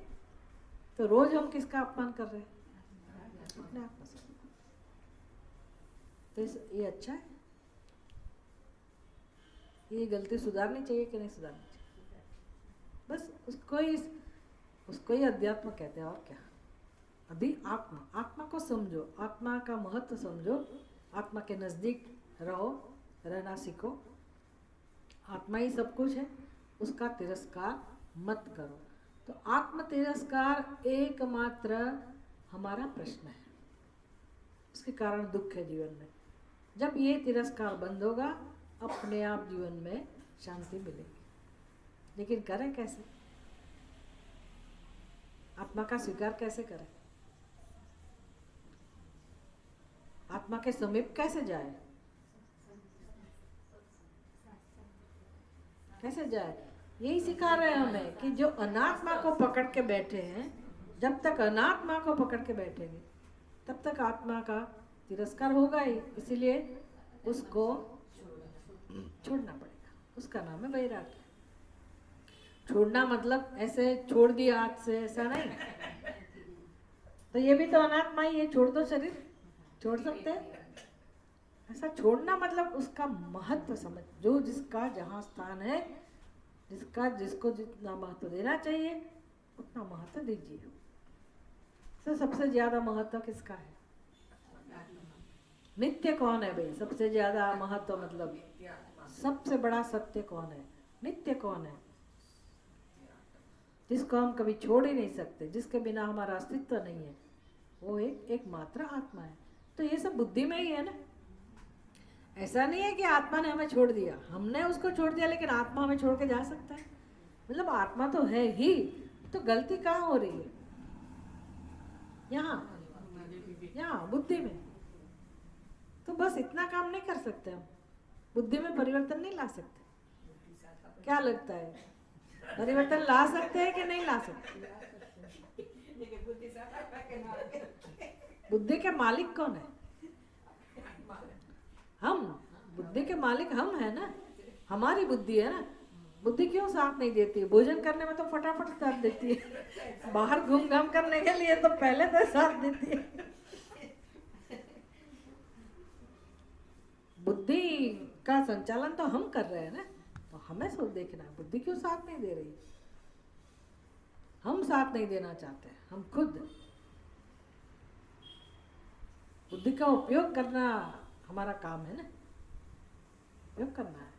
तो रोज हम किसका अपमान कर रहे हैं, अपने आप को. तो ये अच्छा है, ये गलती सुधारनी चाहिए कि नहीं सुधारनी चाहिए. बस उसको ही अध्यात्म कहते हैं, और क्या. अभी आत्मा को समझो, आत्मा का महत्व समझो, आत्मा के नजदीक रहो, रहना सीखो. आत्मा ही सब कुछ है, उसका तिरस्कार मत करो. तो आत्म तिरस्कार एकमात्र हमारा प्रश्न है, उसके कारण दुख है जीवन में. जब ये तिरस्कार बंद होगा, अपने आप जीवन में शांति मिलेगी. लेकिन करें कैसे, आत्मा का स्वीकार कैसे करें. आत्मा के समीप कैसे जाए, कैसे जाए? यही सिखा रहे हैं हमें कि जो अनात्मा को पकड़ के बैठे हैं, जब तक अनात्मा को पकड़ के बैठेंगे तब तक आत्मा का तिरस्कार होगा ही। इसीलिए उसको छोड़ना पड़ेगा। उसका नाम है वैराग्य। छोड़ना मतलब ऐसे छोड़ दिया हाथ से, ऐसा नहीं। तो ये भी तो अनात्मा ही है, छोड़ दो शरीर, छोड़ सकते हैं। ऐसा छोड़ना मतलब उसका महत्व समझ, जो जिसका जहाँ स्थान है, जिसको जितना महत्व देना चाहिए उतना महत्व दीजिए। तो सबसे ज्यादा महत्व किसका है? नित्य कौन है भाई? सबसे ज्यादा महत्व मतलब सबसे बड़ा सत्य कौन है? नित्य कौन है? जिसको हम कभी छोड़ ही नहीं सकते, जिसके बिना हमारा अस्तित्व नहीं है, वो एकमात्र आत्मा है। तो ये सब बुद्धि में ही है ना। ऐसा नहीं है कि आत्मा ने हमें छोड़ दिया, हमने उसको छोड़ दिया, लेकिन आत्मा हमें छोड़ के जा सकता है? मतलब आत्मा तो है ही, तो गलती कहाँ हो रही है? यहाँ बुद्धि में। तो बस इतना काम नहीं कर सकते हम, बुद्धि में परिवर्तन नहीं ला सकते। क्या लगता है, परिवर्तन ला सकते हैं कि नहीं ला सकते? बुद्धि के मालिक कौन है? हम। बुद्धि के मालिक हम है ना, हमारी बुद्धि है ना। बुद्धि क्यों साथ नहीं देती? भोजन करने में तो फटाफट साथ देती है, बाहर घूम घाम करने के लिए तो पहले तो साथ देती है। बुद्धि का संचालन तो हम कर रहे हैं ना, तो हमें सब देखना है बुद्धि क्यों साथ नहीं दे रही। हम साथ नहीं देना चाहते, हम खुद। बुद्धि का उपयोग करना हमारा काम है ना, उपयोग करना है।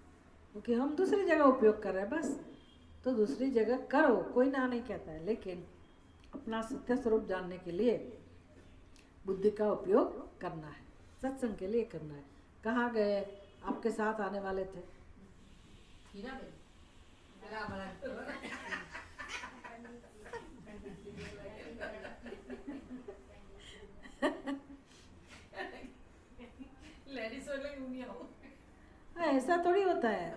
क्योंकि हम दूसरी जगह उपयोग कर रहे हैं बस। तो दूसरी जगह करो, कोई ना नहीं कहता है, लेकिन अपना सत्य स्वरूप जानने के लिए बुद्धि का उपयोग करना है, सत्संग के लिए करना है। कहाँ गए? आपके साथ आने वाले थे। ऐसा थोड़ी होता है।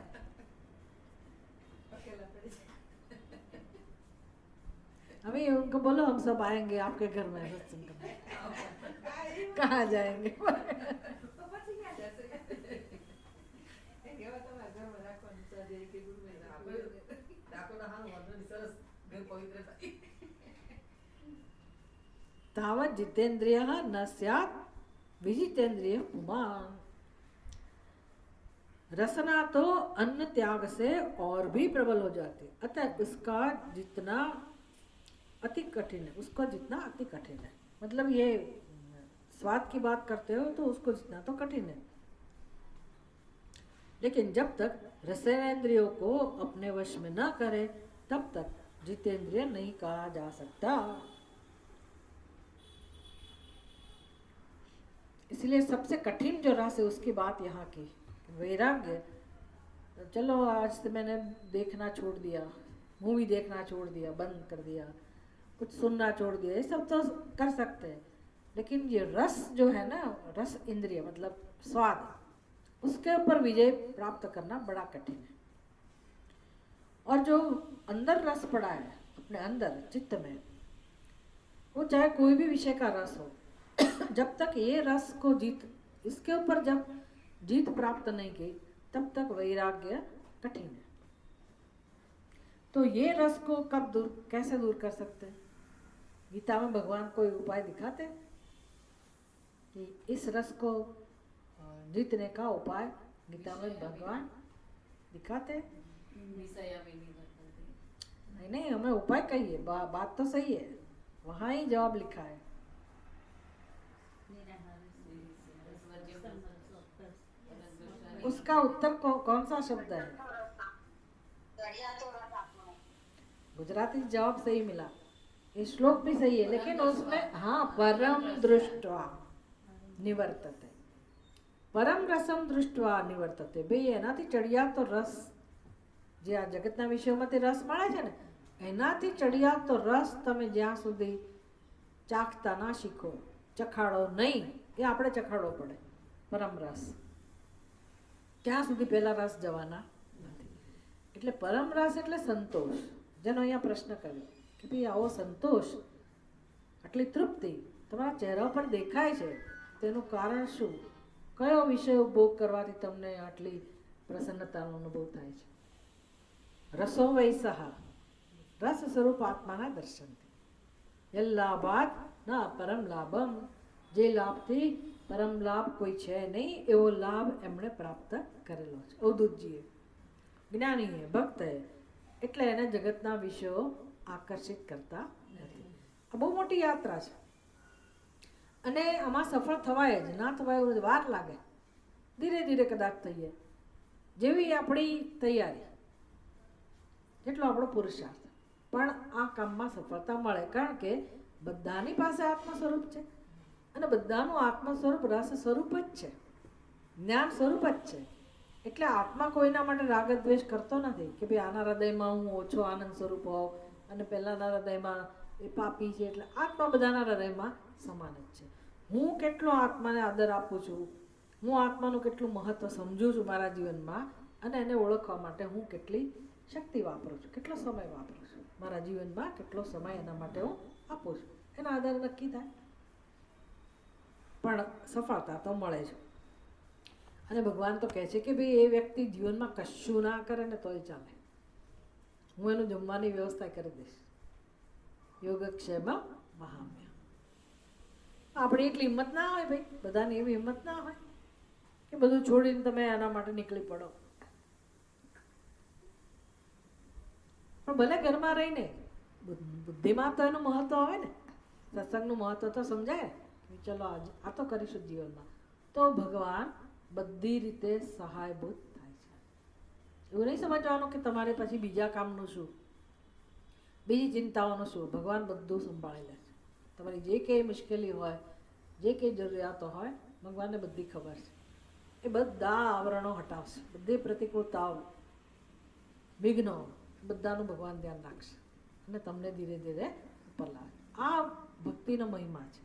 अभी उनको बोलो हम सब आएंगे आपके घर में सत्संग करने। कहाँ जाएंगे? तावत् जितेंद्रियः न स्यात् विजितेंद्रियः पुमान्। रसना तो अन्न त्याग से और भी प्रबल हो जाती है, अतः उसका जितना अति कठिन है, उसको जितना अति कठिन है। मतलब ये स्वाद की बात करते हो तो उसको जितना तो कठिन है, लेकिन जब तक रसेंद्रियों को अपने वश में न करे तब तक जितेंद्रिय नहीं कहा जा सकता। इसलिए सबसे कठिन जो रस है उसकी बात यहाँ की वैराग्य। चलो आज से मैंने देखना छोड़ दिया, मूवी देखना छोड़ दिया, बंद कर दिया, कुछ सुनना छोड़ दिया, ये सब तो कर सकते हैं, लेकिन ये रस जो है ना, रस इंद्रिय मतलब स्वाद, उसके ऊपर विजय प्राप्त करना बड़ा कठिन है। और जो अंदर रस पड़ा है अपने अंदर चित्त में, वो चाहे कोई भी विषय का रस हो, जब तक ये रस को इसके ऊपर जब जीत प्राप्त नहीं की तब तक वैराग्य कठिन है। तो ये रस को कैसे दूर कर सकते हैं? गीता में भगवान कोई उपाय दिखाते कि इस रस को जीतने का उपाय गीता में भगवान दिखाते? नहीं, हमें उपाय कहिए, बात तो सही है, वहाँ ही जवाब लिखा है। उसका उत्तर कौन सा शब्द है? गुजराती जवाब सही मिला, ये श्लोक भी सही है, लेकिन उसमें हाँ परम दृष्ट्वा निवर्तते, परम रसम दृष्ट्वा निवर्तते। भाई एनाથી ચડિયા તો રસ, જે આ જગતના વિષયોમાંથી રસ મળે છે ને, એનાથી ચડિયા તો રસ તમે જ્યાં સુધી ચાખતા ના શીખો, ચખાડો નહીં, એ આપણે ચખાડવો પડે. પરમ રસ ક્યાં સુધી પહેલા રસ જવાના નથી. એટલે પરમ રસ એટલે સંતોષ, જેનો અહીંયા પ્રશ્ન કર્યો કે ભાઈ આવો સંતોષ, આટલી તૃપ્તિ તમારા ચહેરા પર દેખાય છે, તેનું કારણ શું? કયો વિષય ભોગ કરવાથી તમને આટલી પ્રસન્નતાનો અનુભવ થાય છે? રસો વૈસહ, રસ સ્વરૂપ આત્માના દર્શનથી. યલ્લાભાત ના પરમ લાભમ, જે લાભથી પરમ લાભ કોઈ છે નહીં એવો લાભ એમણે પ્રાપ્ત કરેલો છે અવધૂતજીએ, જ્ઞાનીએ, ભક્તએ. એટલે એને જગતના વિષયો આકર્ષિત કરતા નથી. આ બહુ મોટી યાત્રા છે અને આમાં સફળ થવાય જ, ના થવાય એવું વાર લાગે, ધીરે ધીરે કદાચ થઈએ. જેવી આપણી તૈયારી, જેટલો આપણો પુરુષાર્થ, પણ આ કામમાં સફળતા મળે. કારણ કે બધાની પાસે આત્મ સ્વરૂપ છે અને બધાનું આત્મ સ્વરૂપ રસ સ્વરૂપ જ છે, જ્ઞાન સ્વરૂપ જ છે. એટલે આત્મા કોઈના માટે રાગ દ્વેષ કરતો નથી કે ભાઈ આના હૃદયમાં હું ઓછો આનંદ સ્વરૂપ હોઉં અને પહેલાંના હૃદયમાં એ પાપી છે. એટલે આત્મા બધાના હૃદયમાં સમાન જ છે. હું કેટલો આત્માને આદર આપું છું, હું આત્માનું કેટલું મહત્ત્વ સમજું છું મારા જીવનમાં, અને એને ઓળખવા માટે હું કેટલી શક્તિ વાપરું છું, કેટલો સમય વાપરું છું મારા જીવનમાં, કેટલો સમય એના માટે હું આપું છું, એના આધારે નક્કી થાય. પણ સફળતા તો મળે છે. અને ભગવાન તો કહે છે કે ભાઈ એ વ્યક્તિ જીવનમાં કશું ના કરે ને તોય ચાલે, હું એનું જમવાની વ્યવસ્થા કરી દઈશ. યોગક્ષેમ મહામ્ય. આપણી એટલી હિંમત ના હોય ભાઈ, બધાની એવી હિંમત ના હોય કે બધું છોડીને તમે એના માટે નીકળી પડો. પણ ભલે ઘરમાં રહીને બુદ્ધિમાં તો એનું મહત્વ હોય ને, સત્સંગનું મહત્વ તો સમજાય. ચલો આજે આ તો કરીશું જીવનમાં, તો ભગવાન બધી રીતે સહાયભૂત થાય છે. એવું નહીં સમજવાનું કે તમારે પછી બીજા કામનું શું, બીજી ચિંતાઓનું શું. ભગવાન બધું સંભાળી લે છે. તમારી જે કંઈ મુશ્કેલી હોય, જે કંઈ જરૂરિયાતો હોય, ભગવાનને બધી ખબર છે. એ બધા આવરણો હટાવશે, બધી પ્રતિકૂળતાઓ, વિઘ્નો, બધાનું ભગવાન ધ્યાન રાખશે અને તમને ધીરે ધીરે ઉપર લાવે. આ ભક્તિનો મહિમા છે,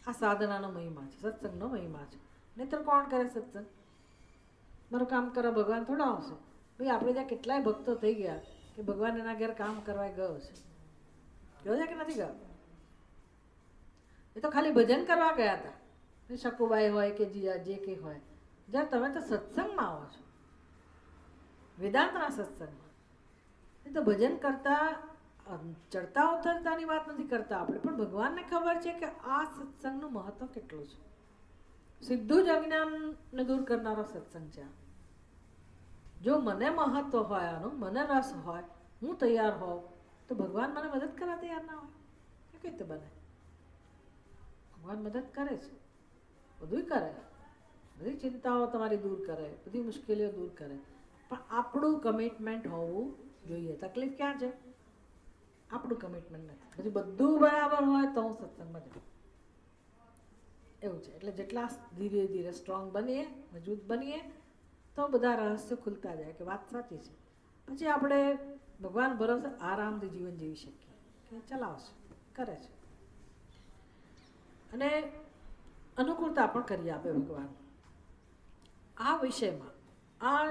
આ સાધનાનો મહિમા છે, સત્સંગનો મહિમા છે. નહીંતર કોણ કરે સત્સંગ? મારું કામ કરો ભગવાન થોડા આવશે ભાઈ. આપણે ત્યાં કેટલાય ભક્તો થઈ ગયા કે ભગવાન એના ઘેર કામ કરવા ગયો છે. ગયો છે કે નથી ગયો? એ તો ખાલી ભજન કરવા ગયા હતા. શકુબાઈ હોય કે જીયા જે કંઈ હોય. જ્યારે તમે તો સત્સંગમાં આવો છો, વેદાંતના સત્સંગમાં, એ તો ભજન કરતા ચડતા ઉતરતાની વાત નથી કરતા આપણે, પણ ભગવાનને ખબર છે કે આ સત્સંગનું મહત્વ કેટલું છે. સીધું જ અજ્ઞાનને દૂર કરનારો સત્સંગ છે. જો મને મહત્વ હોય આનું, મને રસ હોય, હું તૈયાર હોઉં, તો ભગવાન મને મદદ કરવા તૈયાર ના હોય એ કઈ રીતે બને? ભગવાન મદદ કરે છે, બધું કરે, બધી ચિંતાઓ તમારી દૂર કરે, બધી મુશ્કેલીઓ દૂર કરે, પણ આપણું કમિટમેન્ટ હોવું જોઈએ. તકલીફ ક્યાં છે? આપણું કમિટમેન્ટ નથી. પછી બધું બરાબર હોય તો હું સત્સંગમાં જાઉં, એવું છે. એટલે જેટલા ધીરે ધીરે સ્ટ્રોંગ બનીએ, મજબૂત બનીએ, તો બધા રહસ્યો ખુલતા જાય કે વાત સાચી છે. પછી આપણે ભગવાન ભરોસે આરામથી જીવન જીવી શકીએ કે ચલાવશે, કરે છે, અને અનુકૂળતા પણ કરી આપે ભગવાન. આ વિષયમાં આ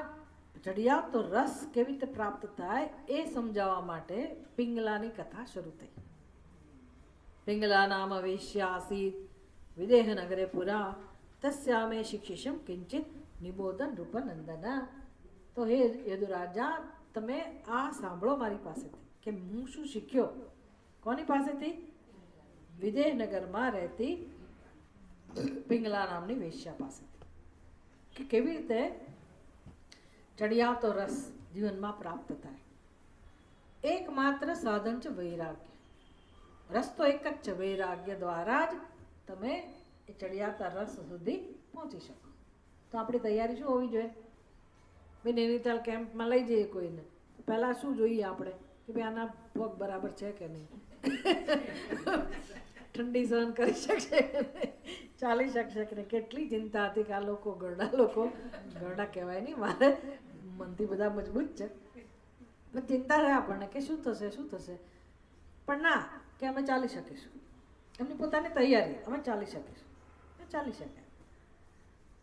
ચડિયાતો રસ કેવી રીતે પ્રાપ્ત થાય એ સમજાવવા માટે પિંગલાની કથા શરૂ થઈ. પિંગલા નામ વેશ્યા આસીત વિદેહ નગરે પુરા તસ્યામે શિક્ષિષમ કિંચિત નિબોધન રૂપનંદના. તો હે યદુરાજા, તમે આ સાંભળો મારી પાસેથી કે હું શું શીખ્યો. કોની પાસેથી? વિદેહનગરમાં રહેતી પિંગલા નામની વેશ્યા પાસેથી, કે કેવી રીતે ચડિયાતો રસ જીવનમાં પ્રાપ્ત થાય. એકમાત્ર સાધન છે વૈરાગ્ય. રસ્તો એક જ છે, વૈરાગ્ય દ્વારા જ તમે એ ચડિયાતા રસ સુધી પહોંચી શકો. તો આપણી તૈયારી શું હોવી જોઈએ? ભાઈ નૈનીતાલ કેમ્પમાં લઈ જઈએ કોઈને, તો પહેલાં શું જોઈએ આપણે કે ભાઈ આના પગ બરાબર છે કે નહીં, ઠંડી સહન કરી શકશે કે નહીં, ચાલી શકશે કે નહીં. કેટલી ચિંતા હતી કે આ લોકો ગરડા કહેવાય નહીં, મારે મનથી બધા મજબૂત છે, પણ ચિંતા રહે આપણને કે શું થશે શું થશે. પણ ના, કે અમે ચાલી શકીશું. એમની પોતાની તૈયારી, અમે ચાલી શકીશું, ચાલી શકે.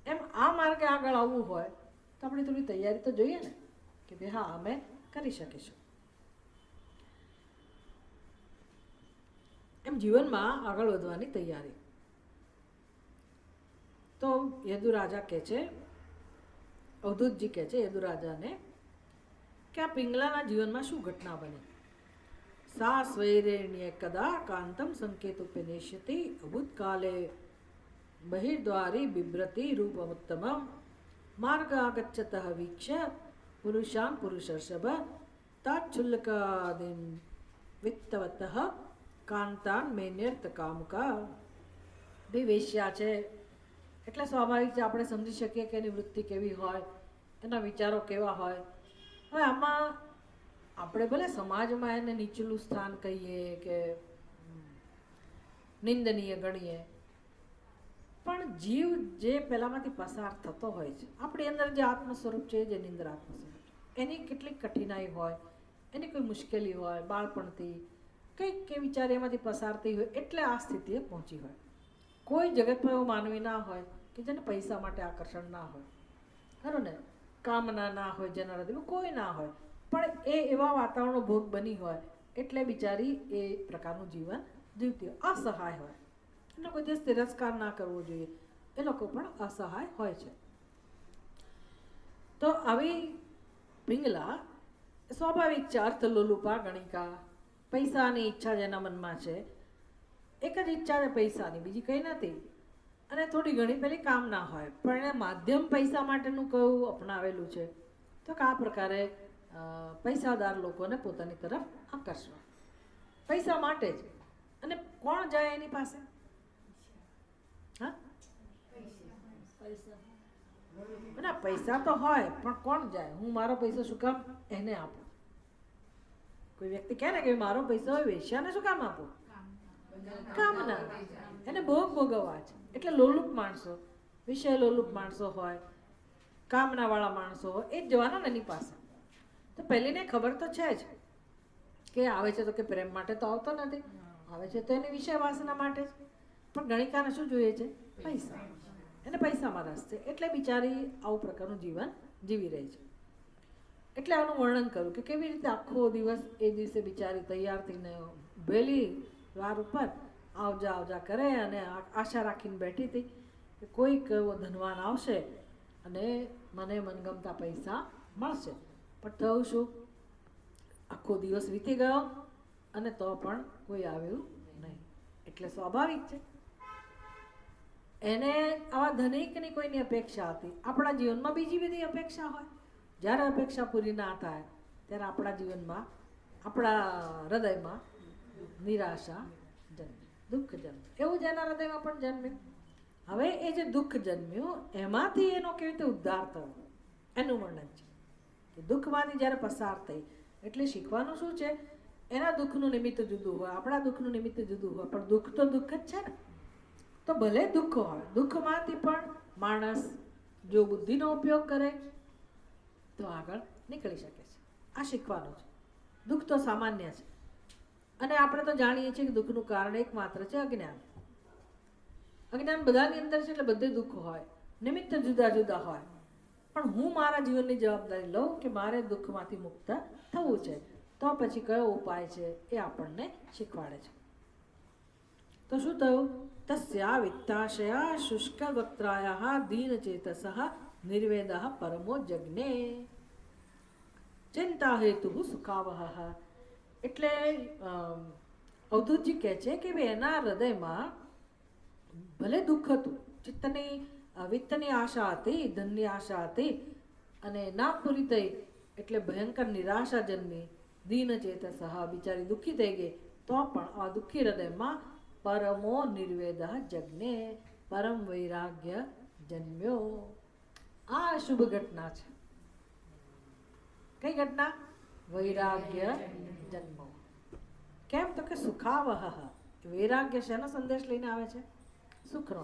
એમ આ માર્ગે આગળ આવવું હોય તો આપણી થોડી તૈયારી તો જોઈએ ને કે ભાઈ હા અમે કરી શકીશું. એમ જીવનમાં આગળ વધવાની તૈયારી. તો યદુ રાજા કહે છે, અવધૂતજી કહે છે યદુ રાજાને કે આ પિંગલાના જીવનમાં શું ઘટના બની. સા સ્વૈરેણ્ય કદા કાંતમ સંકેતુપનિષ્યતિ અભૂતકાલે બહિર્દ્વારી બિભ્રતિ રૂપમુત્તમમ માર્ગ આગચ્છતઃ વીક્ષ્ય પુરુષાન પુરુષર્ષભ તાચ્છુલ્લકાદિન વિત્તવતઃ કાંતાન મેન્યર્ત કામુકા. બે વેશ્યા છે એટલે સ્વાભાવિક છે આપણે સમજી શકીએ કે એની વૃત્તિ કેવી હોય, એના વિચારો કેવા હોય. હવે આમાં આપણે ભલે સમાજમાં એને નીચલું સ્થાન કહીએ કે નિંદનીય ગણીએ, પણ જીવ જે પહેલાંમાંથી પસાર થતો હોય છે, આપણી અંદર જે આત્મ સ્વરૂપ છે, જે નિંદ્રાત્મ સ્વરૂપ છે, એની કેટલીક કઠિનાઈ હોય, એની કોઈ મુશ્કેલી હોય, બાળપણથી કંઈક કે વિચાર એમાંથી પસાર થઈ હોય એટલે આ સ્થિતિએ પહોંચી હોય. કોઈ જગતમાં એવો માનવી ના હોય કે જેને પૈસા માટે આકર્ષણ ના હોય, ખરું ને, કામના ના હોય, જેના હૃદયમાં કોઈ ના હોય, પણ એ એવા વાતાવરણનો ભોગ બની હોય એટલે બિચારી એ પ્રકારનું જીવન જીવતી હોય, અસહાય હોય. એનો કોઈ દિવસ તિરસ્કાર ના કરવો જોઈએ, એ લોકો પણ અસહાય હોય છે. તો આવી પિંગલા સ્વાભાવિક છે, અર્થલોલુપા ગણિકા, પૈસાની ઈચ્છા જેના મનમાં છે, એક જ ઈચ્છા છે પૈસાની, બીજી કંઈ નથી. અને થોડી ઘણી પેલી કામના હોય, પણ એને માધ્યમ પૈસા માટેનું કયું અપનાવેલું છે તો કે આ પ્રકારે પૈસાદાર લોકોને પોતાની તરફ આકર્ષવા, પૈસા માટે જ. અને કોણ જાય એની પાસે? હા, ના, પૈસા તો હોય પણ કોણ જાય? હું મારો પૈસો શું કામ એને આપું? કોઈ વ્યક્તિ કહે ને કે મારો પૈસો હોય, વેશ્યાને શું કામ આપું? કામના, એને ભોગ ભોગવવા છે. એટલે લોલુપ માણસો, વિષય લોલુપ માણસો હોય, કામનાવાળા માણસો હોય, એ જ જવાના ને એની પાસે. તો પહેલીને ખબર તો છે જ કે આવે છે તો કે પ્રેમ માટે તો આવતો નથી, આવે છે તો એની વિષય વાસના માટે જ. પણ ગણિકાને શું જોઈએ છે? પૈસા. એને પૈસામાં રસ છે એટલે બિચારી આવું પ્રકારનું જીવન જીવી રહી છે. એટલે આનું વર્ણન કરું કે કેવી રીતે આખો દિવસ એ દિવસે બિચારી તૈયાર થઈને ભેલી દ્વાર ઉપર આવજા આવજા કરે અને આશા રાખીને બેઠી હતી કે કોઈક એવો ધનવાન આવશે અને મને મનગમતા પૈસા મળશે. પણ થયું શું? આખો દિવસ વીતી ગયો અને તો પણ કોઈ આવ્યું નહીં. એટલે સ્વાભાવિક છે એને આવા ધનિકની કોઈની અપેક્ષા હતી. આપણા જીવનમાં બીજી બધી અપેક્ષા હોય. જ્યારે અપેક્ષા પૂરી ના થાય ત્યારે આપણા જીવનમાં, આપણા હૃદયમાં નિરાશા જન્મે, દુઃખ જન્મે. એવું જ એના હૃદયમાં પણ જન્મ્યું. હવે એ જે દુઃખ જન્મ્યું એમાંથી એનો કેવી રીતે ઉદ્ધાર થયો એનું વર્ણન છે. કે દુઃખમાંથી જ્યારે પસાર થઈ એટલે શીખવાનું શું છે? એના દુઃખનું નિમિત્ત જુદું હોય, આપણા દુઃખનું નિમિત્ત જુદું હોય, પણ દુઃખ તો દુઃખ જ છે ને. તો ભલે દુઃખ હોય, દુઃખમાંથી પણ માણસ જો બુદ્ધિનો ઉપયોગ કરે તો આગળ નીકળી શકે છે. આ શીખવાનું છે. દુઃખ તો સામાન્ય છે અને આપણે તો જાણીએ છીએ કે દુઃખનું કારણ એકમાત્ર છે અજ્ઞાન. અજ્ઞાન બધાની અંદર છે એટલે બધે દુઃખ હોય, નિમિત્ત જુદા જુદા હોય. પણ હું મારા જીવનની જવાબદારી લઉં કે મારે દુઃખમાંથી મુક્ત થવું છે, તો પછી કયો ઉપાય છે એ આપણને શીખવાડે છે. તો શું થયું? તસ્યા વિત્તાશયા શુષ્ક વક્ત્રાયા દીન ચેતસ નિર્વેદ પરમો જગ્ને ચિંતા હેતુ સુખાવહ. એટલે અવધૂતજી કહે છે કે એના હૃદયમાં ભલે દુઃખ હતું, ચિત્તની વિત્તની આશા હતી, ધનની આશા હતી અને ના પૂરી થઈ એટલે ભયંકર નિરાશા જન્મી. દીન ચેતસ, બિચારી દુઃખી થઈ ગઈ. તો પણ આ દુઃખી હૃદયમાં પરમો નિર્વેદ જગ્ને, પરમ વૈરાગ્ય જન્મ્યો. આ શુભ ઘટના છે. કઈ ઘટના? વૈરાગ્ય જન્મો. કેમ? તો કે સુખાવહ. વૈરાગ્ય શેનો સંદેશ લઈને આવે છે? સુખનો.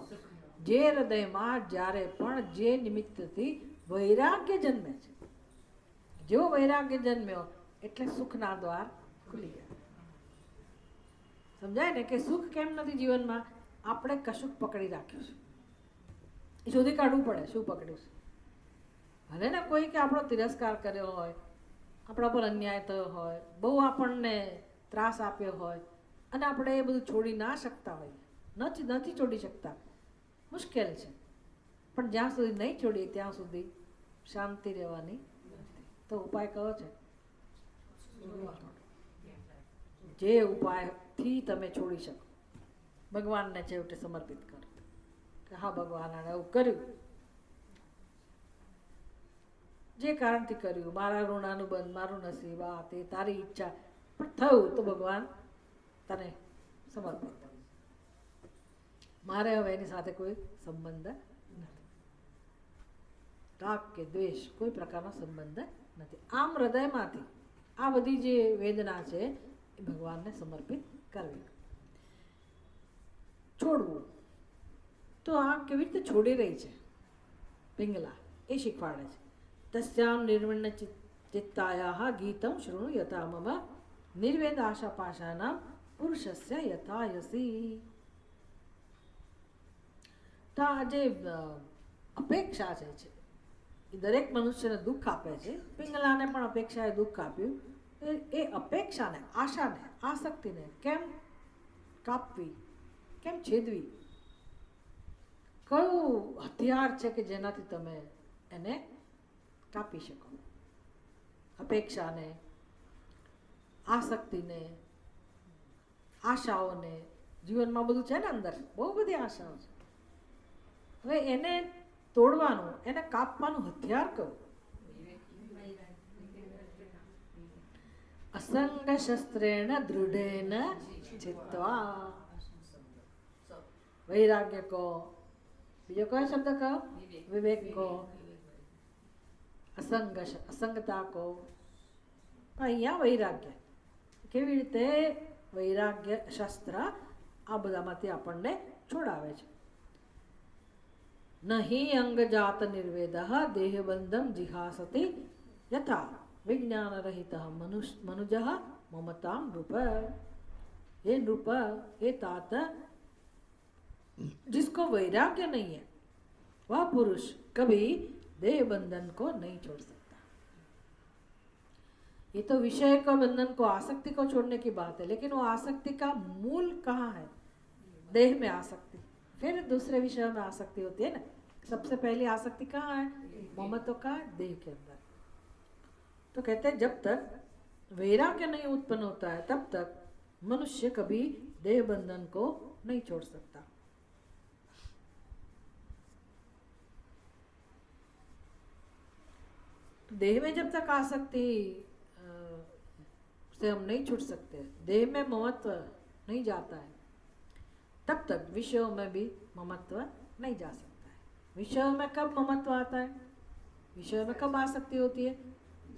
જે હૃદયમાં જ્યારે પણ જે નિમિત્તથી વૈરાગ્ય જન્મે છે, જેવો વૈરાગ્ય જન્મ્યો એટલે સુખના દ્વાર ખુલી ગયા. સમજાય ને કે સુખ કેમ નથી જીવનમાં? આપણે કશુંક પકડી રાખ્યું છે. એ શોધી કાઢવું પડે શું પકડ્યું છે. ભલે ને કોઈ કે આપણો તિરસ્કાર કર્યો હોય, આપણા પર અન્યાય થયો હોય, બહુ આપણને ત્રાસ આપ્યો હોય અને આપણે એ બધું છોડી ના શકતા હોઈએ, નથી છોડી શકતા, મુશ્કેલ છે. પણ જ્યાં સુધી નહીં છોડીએ ત્યાં સુધી શાંતિ રહેવાની નથી. તો ઉપાય કયો છે? જે ઉપાયથી તમે છોડી શકો, ભગવાનને છેવટે સમર્પિત કરો કે હા ભગવાન આણે એવું કર્યું, જે કારણથી કર્યું, મારા ઋણાનુબંધ, મારું નસીબ, આ તે તારી ઈચ્છા, પણ થયું તો ભગવાન તને સમર્પિત. મારે હવે એની સાથે કોઈ સંબંધ નથી, રાગ કે દ્વેષ કોઈ પ્રકારનો સંબંધ નથી. આમ હૃદયમાંથી આ બધી જે વેદના છે એ ભગવાનને સમર્પિત કરવી, છોડવું. તો આ કેવી રીતે છોડી રહી છે પિંગલા એ શીખવાડે છે. તસ્યામ નિર્વિણ્ય ચિત્તાયાહ ગીતમ શૃણુ યથા મમ નિર્વેદ આશા પાશાના પુરુષસ્ય યથા યસી. તો આ જે અપેક્ષા છે એ દરેક મનુષ્યને દુઃખ આપે છે. પિંગલાને પણ અપેક્ષાએ દુઃખ આપ્યું. એ અપેક્ષાને, આશાને, આસક્તિને કેમ કાપવી, કેમ છેદવી? કયું હથિયાર છે કે જેનાથી તમે એને કાપી શકો? અપેક્ષાને, આસક્તિને, આશાઓને. જીવનમાં બધું છે ને અંદર, બહુ બધી આશાઓ છે. હવે એને તોડવાનું, એને કાપવાનું હથિયાર કયું? અસંગ શસ્ત્રેણ દૃઢેન ચિત્વા. વૈરાગ્ય કહો, બીજો કયો શબ્દ કહો? વિવેક કહો, અસંગતા કહો. પણ અહીંયા વૈરાગ્ય કેવી રીતે? વૈરાગ્ય શસ્ત્ર આ બધામાંથી આપણને છોડાવે છે. નહીં અંગ જાત નિર્વેદ દેહબંધમ જિહાસતિ યથા विज्ञान रहित मनुज ममताम नृप. हे नृप, हे तात, जिसको वैराग्य नहीं है वह पुरुष कभी देह बंधन को नहीं छोड़ सकता. ये तो विषय का बंधन को, आसक्ति को छोड़ने की बात है, लेकिन वो आसक्ति का मूल कहाँ है? देह में आसक्ति, फिर दूसरे विषयों में आसक्ति होती है ना. सबसे पहली आसक्ति कहाँ है? ममत्व का, देह के अंदर. तो कहते हैं जब तक वैराग्य नहीं उत्पन्न होता है तब तक मनुष्य कभी देह बंधन को नहीं छोड़ सकता. तो देह में जब तक आसक्ति से हम नहीं छूट सकते, देह में ममत्व नहीं जाता है, तब तक विषयों में भी ममत्व नहीं जा सकता है. विषयों में कब ममत्व आता है? विषयों में कब आसक्ति होती है?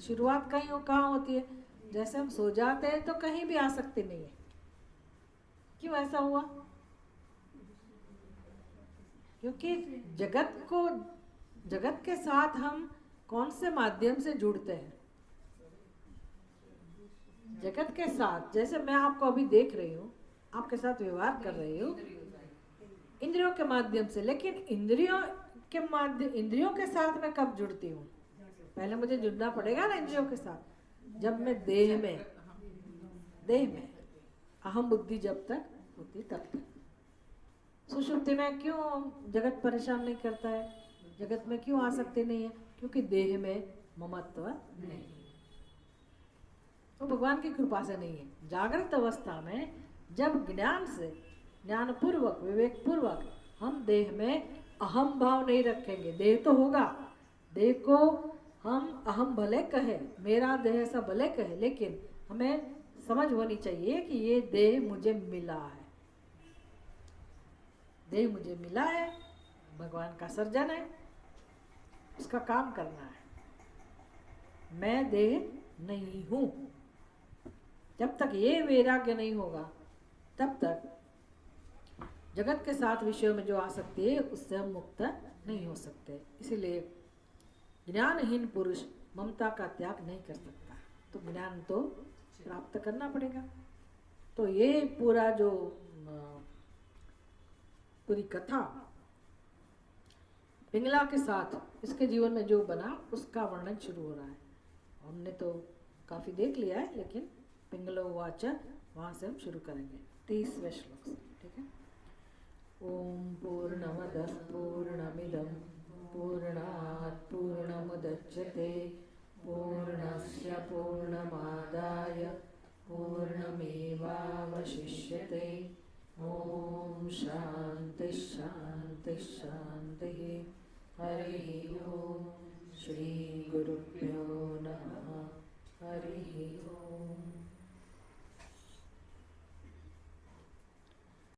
शुरुआत कहाँ होती है? जैसे हम सो जाते हैं तो कहीं भी आसक्ति नहीं है. क्यों ऐसा हुआ? क्योंकि जगत के साथ हम कौन से माध्यम से जुड़ते हैं? जगत के साथ. जैसे मैं आपको अभी देख रही हूँ, आपके साथ व्यवहार कर रही हूँ इंद्रियों के माध्यम से. लेकिन इंद्रियों के साथ मैं कब जुड़ती हूँ? पहले मुझे जुड़ना पड़ेगा ना इंद्रियों के साथ. जब मैं देह में अहम बुद्धि जब तक होती तब तक. सुषुप्ति में क्यों जगत परेशान नहीं करता है? जगत में क्यों आसक्ति नहीं है? क्योंकि देह में ममत्व नहीं, तो भगवान की कृपा से नहीं है. जागृत अवस्था में जब ज्ञान पूर्वक, विवेक पूर्वक हम देह में अहम भाव नहीं रखेंगे, देह तो होगा, देह को हम अहम भले कहे, मेरा देह ऐसा भले कहे, लेकिन हमें समझ होनी चाहिए कि ये देह मुझे मिला है, देह मुझे मिला है, भगवान का सर्जन है, उसका काम करना है. मैं देह नहीं हूँ. जब तक ये वैराग्य नहीं होगा तब तक जगत के साथ विषयों में जो आसक्ति है उससे हम मुक्त नहीं हो सकते. इसीलिए ज्ञानहीन पुरुष ममता का त्याग नहीं कर सकता. तो ज्ञान तो प्राप्त करना पड़ेगा. तो ये पूरा जो पूरी कथा पिंगला के साथ इसके जीवन में जो बना उसका वर्णन शुरू हो रहा है। हमने तो काफ़ी देख लिया है, लेकिन पिंगलो वाच वहाँ से हम शुरू करेंगे 30वें श्लोक से। ठीक है। ओम पूर्णमदः पूर्णमिदं पूर्णात् पूर्णमुदच्यते पूर्णस्य पूर्णमादाय पूर्णमेवावशिष्यते। ओम शांति शांति शांति। हरि ओम। श्री गुरुभ्यो नमः। हरि ओम।